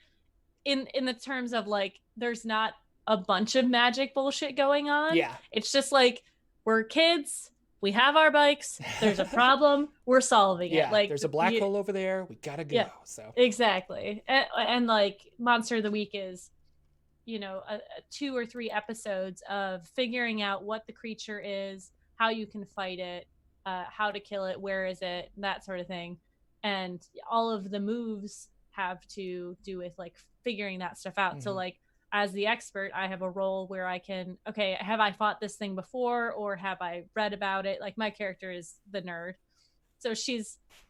in the terms of like there's not a bunch of magic bullshit going on. Yeah. It's just like, we're kids, we have our bikes, there's a problem, we're solving it. Like, there's a black hole over there, we gotta go. Yeah, so exactly. And like, Monster of the Week is, a 2 or 3 episodes of figuring out what the creature is, how you can fight it, how to kill it, where is it, that sort of thing. And all of the moves have to do with like figuring that stuff out. So like, as the expert, I have a role where I can, okay, have I fought this thing before, or have I read about it? Like, my character is the nerd. So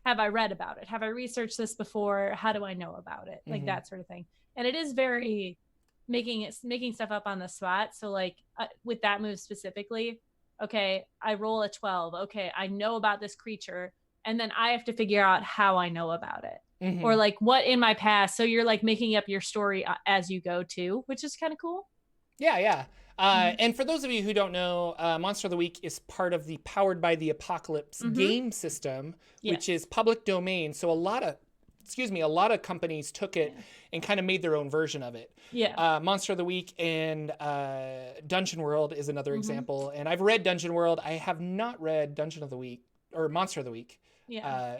have I read about it? Have I researched this before? How do I know about it? Like, that sort of thing. And it is very making stuff up on the spot. So like, with that move specifically, okay, I roll a 12. Okay, I know about this creature, and then I have to figure out how I know about it. Or like, what in my past. So you're like making up your story as you go too, which is kind of cool. Yeah. And for those of you who don't know, Monster of the Week is part of the Powered by the Apocalypse game system, which is public domain. So a lot of companies took it and kind of made their own version of it. Yeah. Monster of the Week and Dungeon World is another example. And I've read Dungeon World. I have not read Dungeon of the Week or Monster of the Week.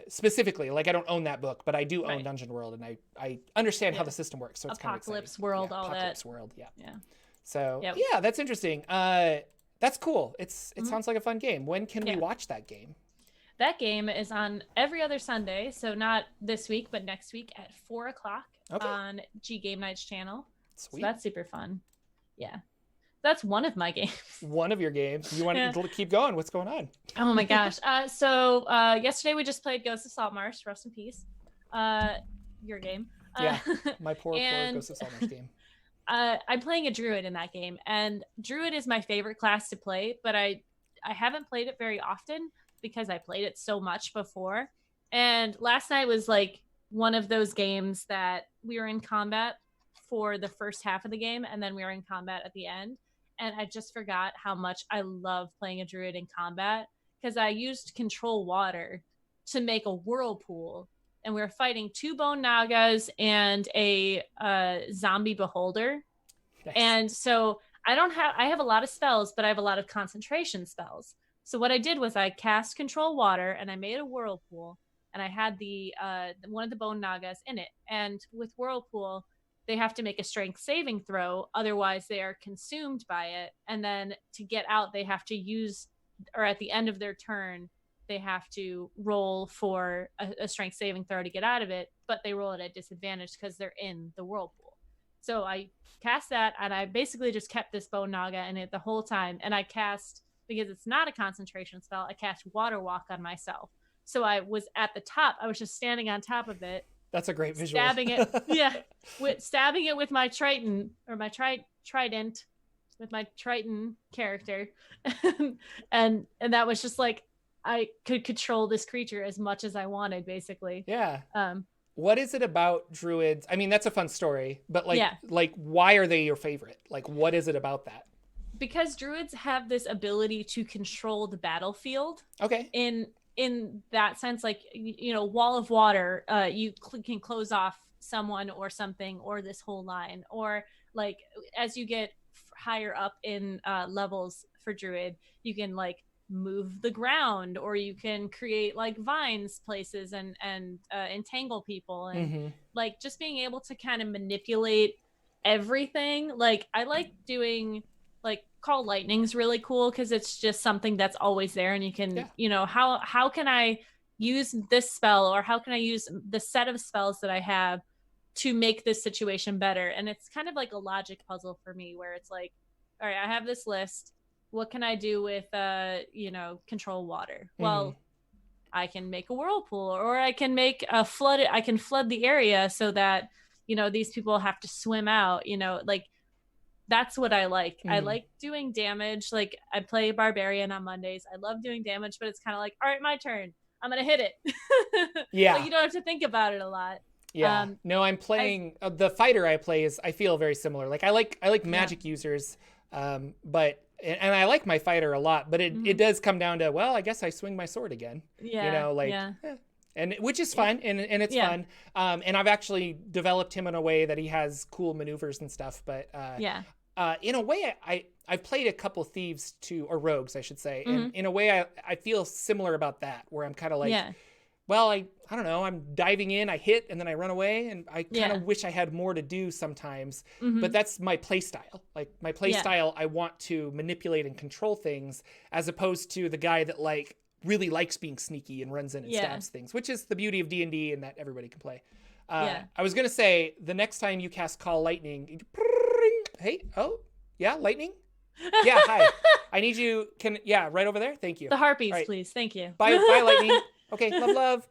Specifically, like, I don't own that book, but I do own Dungeon World, and I understand how the system works. So it's Apocalypse kind of World, all Apocalypse that. World, yeah. So Yep. yeah, that's interesting. That's cool. It sounds like a fun game. When can we watch that game? That game is on every other Sunday, so not this week, but next week at 4:00 on G Game Night's channel. Sweet. So that's super fun. Yeah. That's one of my games. One of your games. You want to keep going? What's going on? Oh my gosh. So yesterday we just played Ghost of Saltmarsh. Rest in peace. Your game. My poor Ghost of Saltmarsh game. I'm playing a druid in that game, and druid is my favorite class to play, but I haven't played it very often because I played it so much before. And last night was like one of those games that we were in combat for the first half of the game, and then we were in combat at the end. And I just forgot how much I love playing a druid in combat, because I used control water to make a whirlpool, and we were fighting 2 bone nagas and a zombie beholder. Nice. And so I have a lot of spells, but I have a lot of concentration spells. So what I did was I cast control water and I made a whirlpool, and I had the one of the bone nagas in it. And with whirlpool, they have to make a strength saving throw, otherwise they are consumed by it. And then to get out, they have to use, or at the end of their turn, they have to roll for a strength saving throw to get out of it, but they roll it at disadvantage because they're in the whirlpool. So I cast that, and I basically just kept this bone naga in it the whole time. And I cast, because it's not a concentration spell, I cast Water Walk on myself. So I was at the top. I was just standing on top of it. That's a great visual. Stabbing it, stabbing it with my Triton, or my trident, with my Triton character, and that was just like, I could control this creature as much as I wanted, basically. Yeah. What is it about druids? I mean, that's a fun story, but like, why are they your favorite? Like, what is it about that? Because druids have this ability to control the battlefield. Okay. In that sense, like, Wall of Water, you can close off someone or something, or this whole line, or like, as you get higher up in levels for druid, you can like move the ground, or you can create like vines places and entangle people, and like just being able to kind of manipulate everything. Like, I like doing, like, Call Lightning's really cool because it's just something that's always there, and you can how can I use this spell, or how can I use the set of spells that I have to make this situation better. And it's kind of like a logic puzzle for me, where it's like, all right, I have this list, what can I do with control water? Well, I can make a whirlpool, or I can make a flood. I can flood the area so that these people have to swim out. Like, that's what I like. I like doing damage. Like, I play Barbarian on Mondays. I love doing damage, but it's kind of like, all right, my turn. I'm gonna hit it. Yeah. Like, you don't have to think about it a lot. Yeah. No, I'm playing the fighter I play is, I feel very similar. Like, I like magic users, but I like my fighter a lot, but it does come down to, well, I guess I swing my sword again. And which is fun, and it's fun. And I've actually developed him in a way that he has cool maneuvers and stuff. But in a way, I've played a couple thieves or rogues, I should say. And in a way, I feel similar about that, where I'm kind of like, well, I don't know, I'm diving in, I hit, and then I run away, and I kind of wish I had more to do sometimes. But that's my play style. Like, my play style, I want to manipulate and control things, as opposed to the guy that, like, really likes being sneaky and runs in and stabs things, which is the beauty of D&D and that everybody can play. I was going to say, the next time you cast Call Lightning, hey, lightning? Yeah, hi. I need you, right over there? Thank you. The harpies, right. Please. Thank you. Bye, lightning. Okay, love.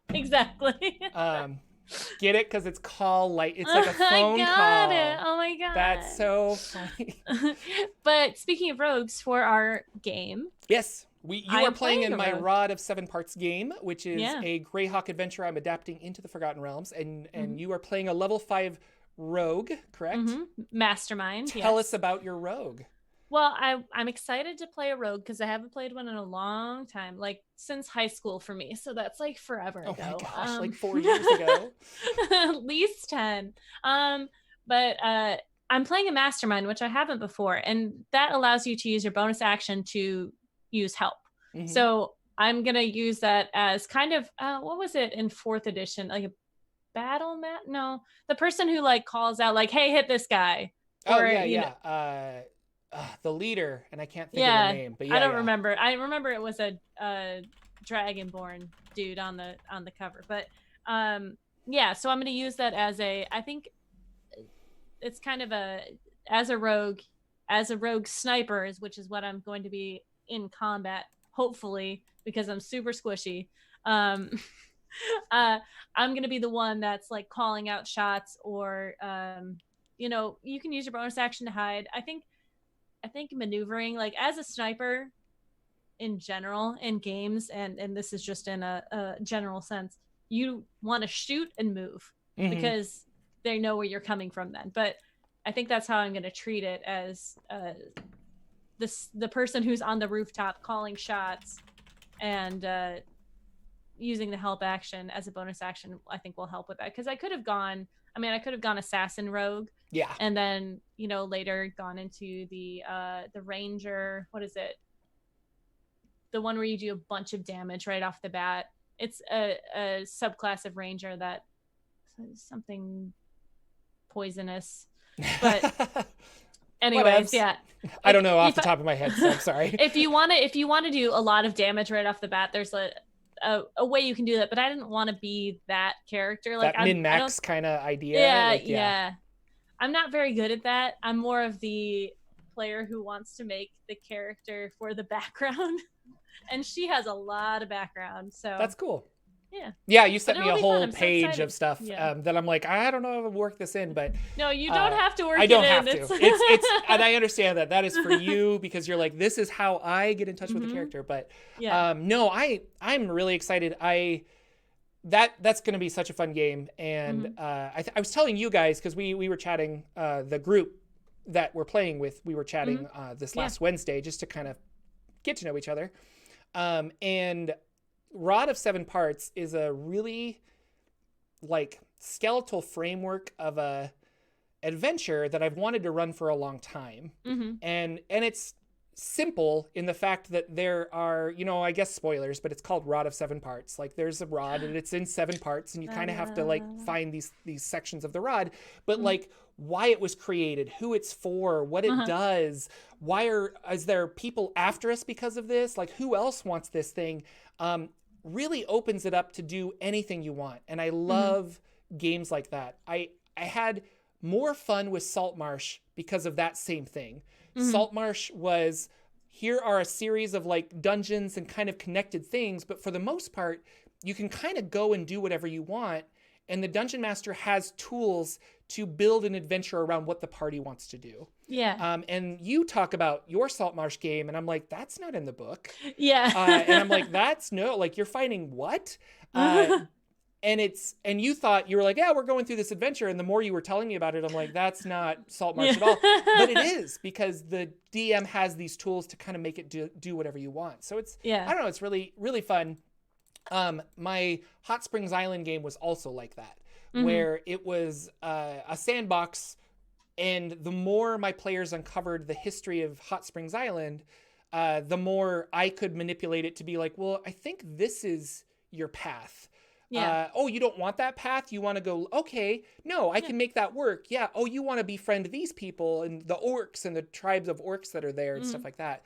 Exactly. Get it? Because it's Call Light. It's like a phone call. I got it. Oh my god. That's so funny. But speaking of rogues, for our game. Yes. You are playing in my Rod of 7 Parts game, which is a Greyhawk adventure I'm adapting into the Forgotten Realms. And you are playing a level 5 rogue, correct? Mastermind. Tell us about your rogue. Well, I'm excited to play a rogue because I haven't played one in a long time, like since high school for me. So that's like forever ago. Oh my gosh, like 4 years ago. At least 10. But I'm playing a mastermind, which I haven't before, and that allows you to use your bonus action to use help. So I'm gonna use that as kind of what was it in 4th edition, like a battle mat? No, the person who like calls out like, "Hey, hit this guy." The leader, and I can't think of the name, but I don't remember. I remember it was a dragonborn dude on the cover, but so I'm going to use that as I think it's kind of as a rogue sniper, which is what I'm going to be in combat, hopefully, because I'm super squishy. I'm going to be the one that's like calling out shots, or you can use your bonus action to hide. I think maneuvering, like as a sniper in general in games, and this is just in a general sense, you want to shoot and move because they know where you're coming from then. But I think that's how I'm going to treat it, as the person who's on the rooftop calling shots and using the help action as a bonus action, I think will help with that. Because I could have gone assassin rogue. Yeah. And then, later gone into the ranger. What is it? The one where you do a bunch of damage right off the bat. It's a subclass of ranger that is something poisonous. But anyways, I don't know off the top of my head, so I'm sorry. If you want to do a lot of damage right off the bat, there's a way you can do that, but I didn't want to be that character. Like that min-max kind of idea. Yeah. I'm not very good at that. I'm more of the player who wants to make the character for the background. And she has a lot of background, so that's cool. Yeah, you sent me a whole page of stuff that I'm like, I don't know if I'll work this in, but no, you don't have to work. I don't have to. It's and I understand that is for you, because you're like, this is how I get in touch with the character. But no, I'm really excited. That's going to be such a fun game, and I was telling you guys, because we were chatting, the group that we're playing with, we were chatting this last Wednesday, just to kind of get to know each other, and Rod of 7 Parts is a really like skeletal framework of a adventure that I've wanted to run for a long time. And it's simple in the fact that there are, I guess spoilers, but it's called Rod of 7 Parts. Like, there's a rod and it's in 7 parts, and you kind of have to like find these sections of the rod, but like why it was created, who it's for, what it does, is there people after us because of this? Like, who else wants this thing? Really opens it up to do anything you want. And I love games like that. I had more fun with Saltmarsh because of that same thing. Saltmarsh was, here are a series of like dungeons and kind of connected things, but for the most part, you can kind of go and do whatever you want. And the dungeon master has tools to build an adventure around what the party wants to do. Yeah. And you talk about your Saltmarsh game, and I'm like, that's not in the book. Yeah. And I'm like, you're fighting what? And you thought, you were like, yeah, we're going through this adventure. And the more you were telling me about it, I'm like, that's not Saltmarsh at all. But it is, because the DM has these tools to kind of make it do whatever you want. So it's, I don't know, it's really, really fun. My Hot Springs Island game was also like that, Mhm. where it was a sandbox, and the more my players uncovered the history of Hot Springs Island, the more I could manipulate it to be like, well, I think this is your path. Yeah. Oh, you don't want that path? You want to go, okay, no, I can make that work. Yeah. Oh, you want to befriend these people and the orcs and the tribes of orcs that are there and stuff like that.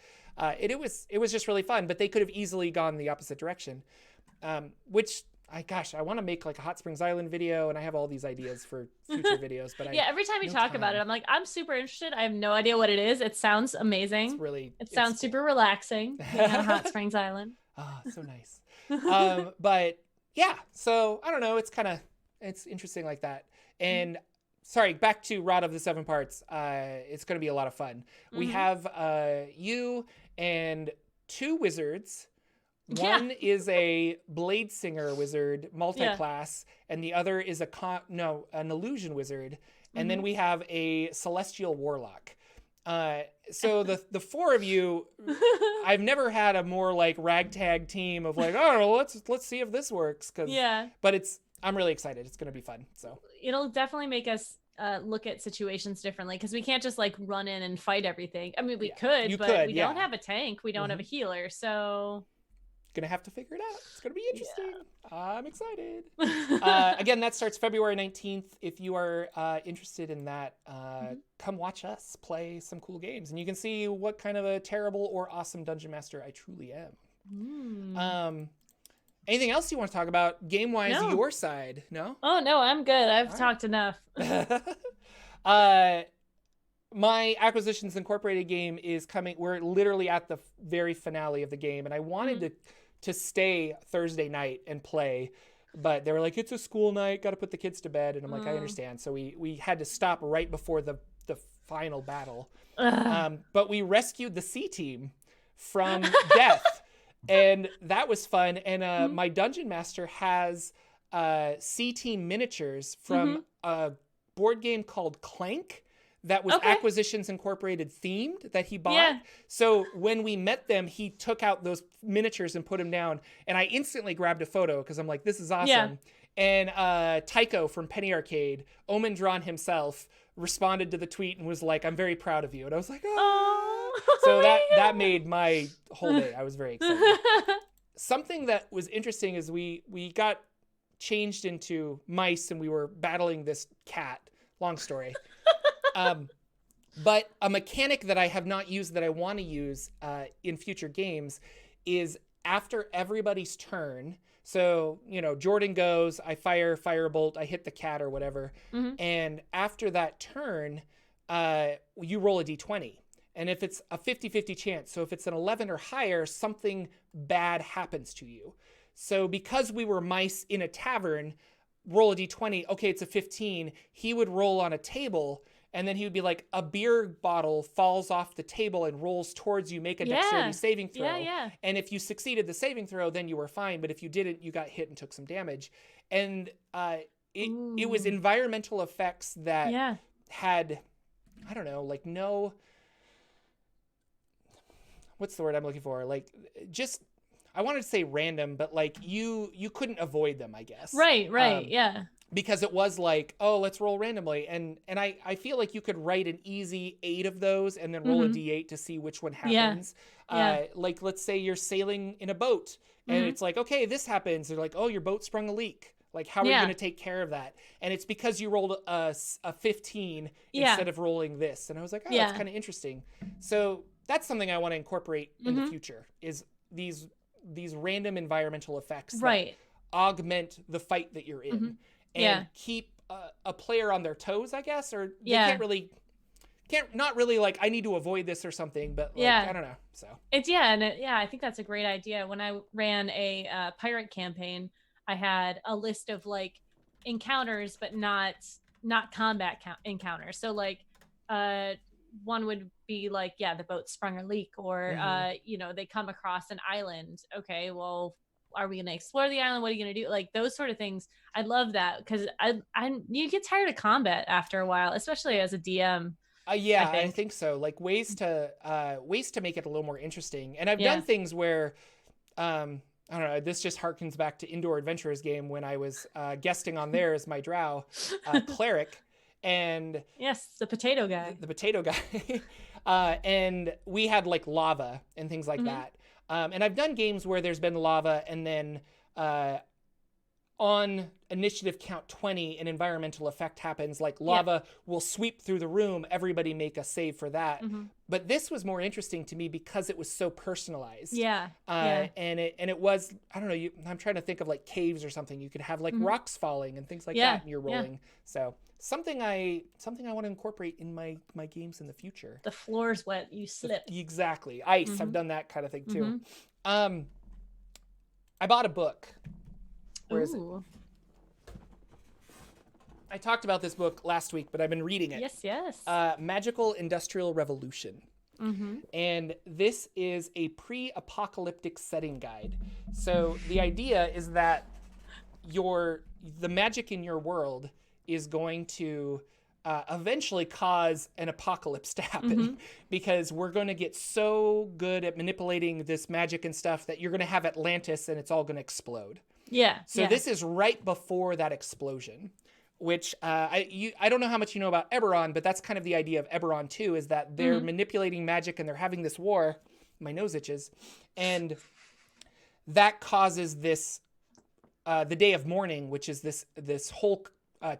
It was just really fun, but they could have easily gone the opposite direction. Which I want to make like a Hot Springs Island video, and I have all these ideas for future videos, but Yeah, every time you talk about it, I'm like, I'm super interested. I have no idea what it is. It sounds amazing. It sounds super relaxing being on Hot Springs Island. Ah, so nice. But yeah, so I don't know. It's interesting like that. And sorry, back to Rod of the Seven Parts. It's going to be a lot of fun. We have you and 2 wizards. One is a Blade Singer wizard, multi-class, and the other is an illusion wizard. And then we have a Celestial Warlock. So the 4 of you, I've never had a more like ragtag team of like, oh, let's see if this works. But I'm really excited. It's gonna be fun. So it'll definitely make us look at situations differently, because we can't just like run in and fight everything. I mean, we could, but we don't have a tank. We don't have a healer, so gonna have to figure it out. It's gonna be interesting. I'm excited. Again, that starts February 19th. If you are interested in that, come watch us play some cool games, and you can see what kind of a terrible or awesome dungeon master I truly am. Anything else you want to talk about game wise? No. Your side? No. Oh no, I'm good. I've talked enough. My Acquisitions Incorporated game is coming. We're literally at the very finale of the game, and I wanted to stay Thursday night and play, but they were like, it's a school night, got to put the kids to bed, and I'm like, I understand. So we had to stop right before the final battle. But we rescued the C team from death, and that was fun. And my dungeon master has C team miniatures from a board game called Clank that was Acquisitions Incorporated themed that he bought. Yeah. So when we met them, he took out those miniatures and put them down, and I instantly grabbed a photo because I'm like, this is awesome. Yeah. And Tycho from Penny Arcade, Omen Drawn himself, responded to the tweet and was like, I'm very proud of you. And I was like, oh. So that made my whole day. I was very excited. Something that was interesting is we got changed into mice and we were battling this cat. Long story. But a mechanic that I have not used that I want to use in future games is after everybody's turn. So, Jordan goes, I fire firebolt, I hit the cat or whatever. And after that turn, you roll a d20. And if it's a 50-50 chance, so if it's an 11 or higher, something bad happens to you. So because we were mice in a tavern, roll a d20, okay, it's a 15. He would roll on a table, and then he would be like, a beer bottle falls off the table and rolls towards you, make a dexterity saving throw. And if you succeeded the saving throw, then you were fine. But if you didn't, you got hit and took some damage. And it was environmental effects that had, I don't know, like no, what's the word I'm looking for? Like just, I wanted to say random, but like you couldn't avoid them, I guess. Right. Yeah. Because it was like, oh, let's roll randomly. And I feel like you could write an easy 8 of those and then roll a d8 to see which one happens. Like, let's say you're sailing in a boat and it's like, okay, this happens. They're like, oh, your boat sprung a leak. Like, how are you going to take care of that? And it's because you rolled a 15 instead of rolling this. And I was like, oh, that's kind of interesting. So that's something I want to incorporate in the future is these random environmental effects that augment the fight that you're in. And keep a player on their toes, I guess, or they not really like, I need to avoid this or something, but like, I don't know. So I think that's a great idea. When I ran a pirate campaign, I had a list of like encounters, but not combat encounters. So like, one would be like, the boat sprung a leak, or they come across an island. Okay, well, are we going to explore the island? What are you going to do? Like those sort of things. I love that because you get tired of combat after a while, especially as a DM. I think so. Like ways to make it a little more interesting. And I've done things where, I don't know, this just harkens back to Indoor Adventurers game when I was guesting on there as my drow, Cleric. And yes, the potato guy. The potato guy. And we had like lava and things like that. And I've done games where there's been lava and then on initiative count 20, an environmental effect happens, like lava will sweep through the room. Everybody make a save for that. But this was more interesting to me because it was so personalized. And it was, I don't know, I'm trying to think of like caves or something. You could have like rocks falling and things like that, and you're rolling. So something I want to incorporate in my games in the future. The floor's wet, you slip. Exactly. Ice. I've done that kind of thing too. I bought a book. Where is it? I talked about this book last week, but I've been reading it. Yes. Magical Industrial Revolution. And this is a pre-apocalyptic setting guide. So the idea is that the magic in your world is going to eventually cause an apocalypse to happen because we're going to get so good at manipulating this magic and stuff that you're going to have Atlantis and it's all going to explode. So this is right before that explosion, which I don't know how much you know about Eberron, but that's kind of the idea of Eberron too, is that they're manipulating magic and they're having this war. My nose itches. And that causes this, the day of mourning, which is this whole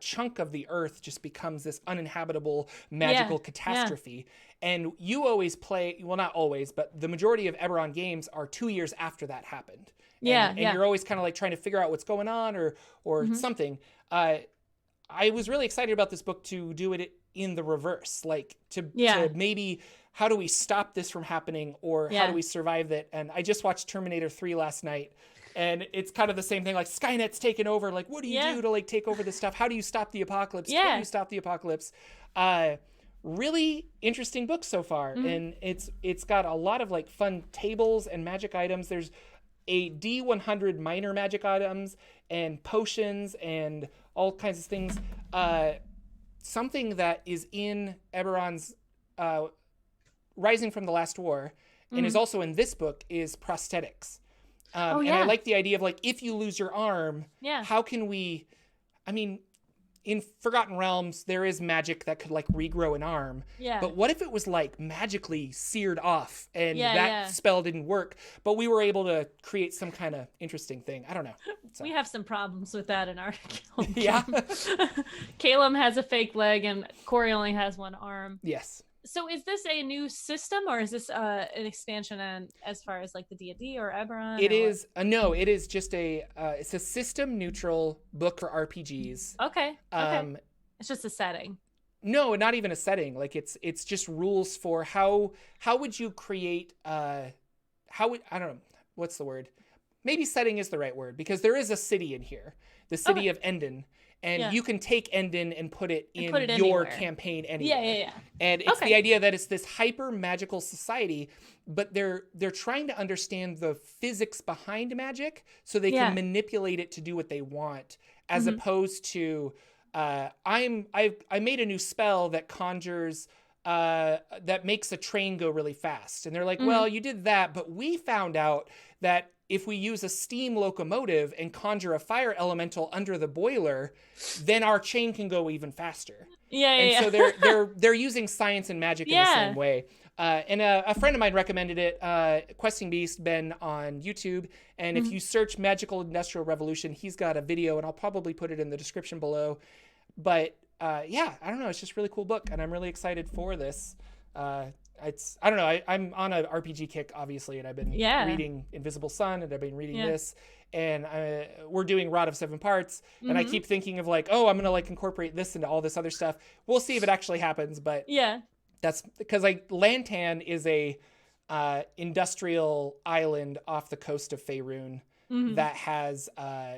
chunk of the earth just becomes this uninhabitable magical catastrophe. And you always play, well, not always, but the majority of Eberron games are 2 years after that happened. And you're always kind of like trying to figure out what's going on or something. I was really excited about this book to do it in the reverse, like to maybe, how do we stop this from happening, or how do we survive it? And I just watched Terminator 3 last night, and it's kind of the same thing, like Skynet's taken over. Like, what do you do to like take over this stuff? How do you stop the apocalypse? How do you stop the apocalypse? Really interesting book so far. And it's got a lot of like fun tables and magic items. There's a D100 minor magic items and potions and all kinds of things. Something that is in Eberron's Rising from the Last War and is also in this book is prosthetics. And I like the idea of like, if you lose your arm, how can we, I mean, in Forgotten Realms, there is magic that could like regrow an arm. But what if it was like magically seared off and that spell didn't work, but we were able to create some kind of interesting thing? I don't know. So. We have some problems with that in our guild. Yeah. Caleb has a fake leg and Corey only has one arm. Yes. So is this a new system, or is this an expansion on as far as like the D&D or Eberron? It is no, it is just it's a system neutral book for RPGs. Okay. It's just a setting. No, not even a setting. Like it's just rules for how would you create I don't know, what's the word? Maybe setting is the right word, because there is a city in here, the city of Endon. And you can take Endon and put it in your campaign anywhere. And it's the idea that it's this hyper magical society, but they're trying to understand the physics behind magic so they can manipulate it to do what they want, as opposed to I made a new spell that conjures that makes a train go really fast. And they're like, well, you did that, but we found out that if we use a steam locomotive and conjure a fire elemental under the boiler, then our chain can go even faster. So they're using science and magic in the same way. And a friend of mine recommended it, Questing Beast, Ben, on YouTube. And if you search Magical Industrial Revolution, he's got a video, and I'll probably put it in the description below. But I don't know, it's just a really cool book, and I'm really excited for this. I don't know, I'm on an RPG kick, obviously, and I've been reading Invisible Sun, and I've been reading this, and we're doing Rod of Seven Parts, and I keep thinking of like, oh, I'm gonna like incorporate this into all this other stuff. We'll see if it actually happens, but that's because like Lantan is a industrial island off the coast of Faerun that has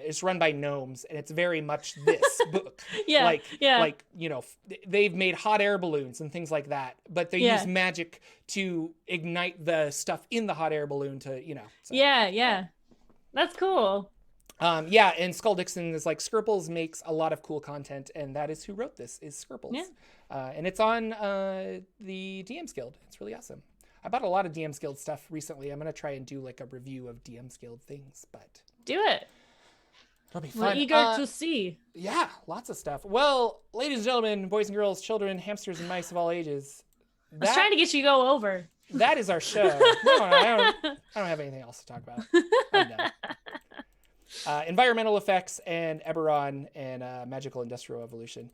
is run by gnomes, and it's very much this book. Like you know, they've made hot air balloons and things like that, but they use magic to ignite the stuff in the hot air balloon to, you know. So. That's cool. And Skull Dixon is like, Scripples makes a lot of cool content, and that is who wrote this, is Scripples. And it's on the DMs Guild. It's really awesome. I bought a lot of DMsGuild stuff recently. I'm going to try and do like a review of DMsGuild things, but do it. It'll be We're fun. eager to see. Yeah, lots of stuff. Well, ladies and gentlemen, boys and girls, children, hamsters and mice of all ages. I was trying to get you to go over. That is our show. No, I don't have anything else to talk about. I'm done. Environmental effects and Eberron and magical industrial evolution.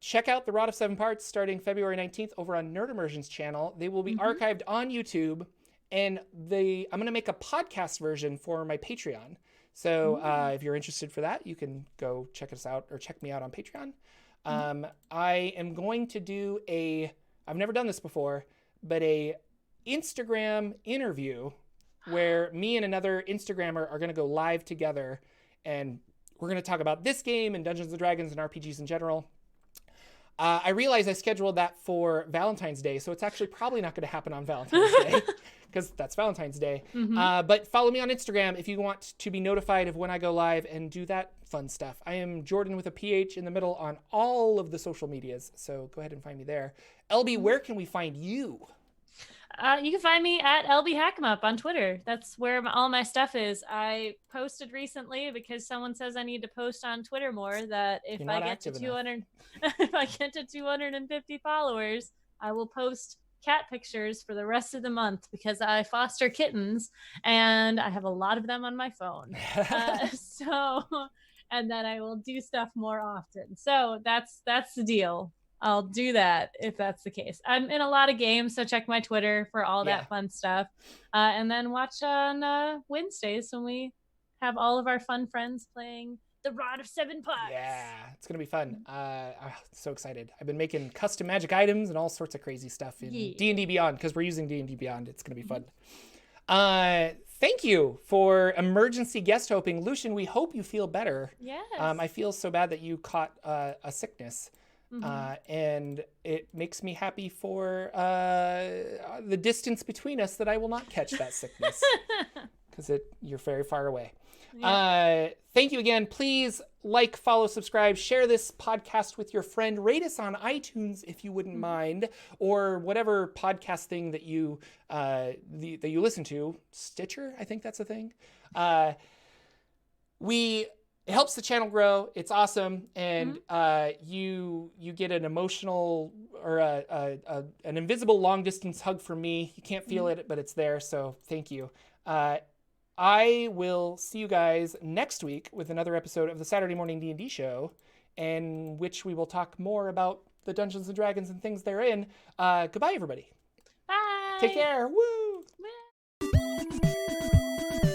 Check out the Rod of Seven Parts starting February 19th over on Nerd Immersion's channel. They will be archived on YouTube, and I'm going to make a podcast version for my Patreon. So if you're interested for that, you can go check us out or check me out on Patreon. I am going to do I've never done this before, but a Instagram interview where me and another Instagrammer are going to go live together, and we're going to talk about this game and Dungeons & Dragons and RPGs in general. I realize I scheduled that for Valentine's Day, so it's actually probably not going to happen on Valentine's Day because that's Valentine's Day. But follow me on Instagram if you want to be notified of when I go live and do that fun stuff. I am Jordan with a PH in the middle on all of the social medias, so go ahead and find me there. LB, where can we find you? You can find me at LBHack'em on Twitter. That's where all my stuff is. I posted recently because someone says I need to post on Twitter more, that if I get to 200, if I get to 250 followers, I will post cat pictures for the rest of the month because I foster kittens and I have a lot of them on my phone. And then I will do stuff more often. So that's the deal. I'll do that if that's the case. I'm in a lot of games, so check my Twitter for all that fun stuff. And then watch on Wednesdays when we have all of our fun friends playing the Rod of Seven Parts. Yeah, it's going to be fun. I'm so excited. I've been making custom magic items and all sorts of crazy stuff in D&D Beyond because we're using D&D Beyond. It's going to be fun. Thank you for emergency guest hoping. Lucian, we hope you feel better. Yes. I feel so bad that you caught a sickness. And it makes me happy for the distance between us that I will not catch that sickness because you're very far away. Thank you again. Please like, follow, subscribe, share this podcast with your friend. Rate us on iTunes if you wouldn't mind, or whatever podcast thing that you that you listen to. Stitcher, I think that's a thing. It helps the channel grow. It's awesome, and you get an emotional or an invisible long distance hug from me. You can't feel it, but it's there. So thank you. I will see you guys next week with another episode of the Saturday Morning D&D Show, in which we will talk more about the Dungeons and Dragons and things therein. Goodbye, everybody. Bye. Take care. Woo.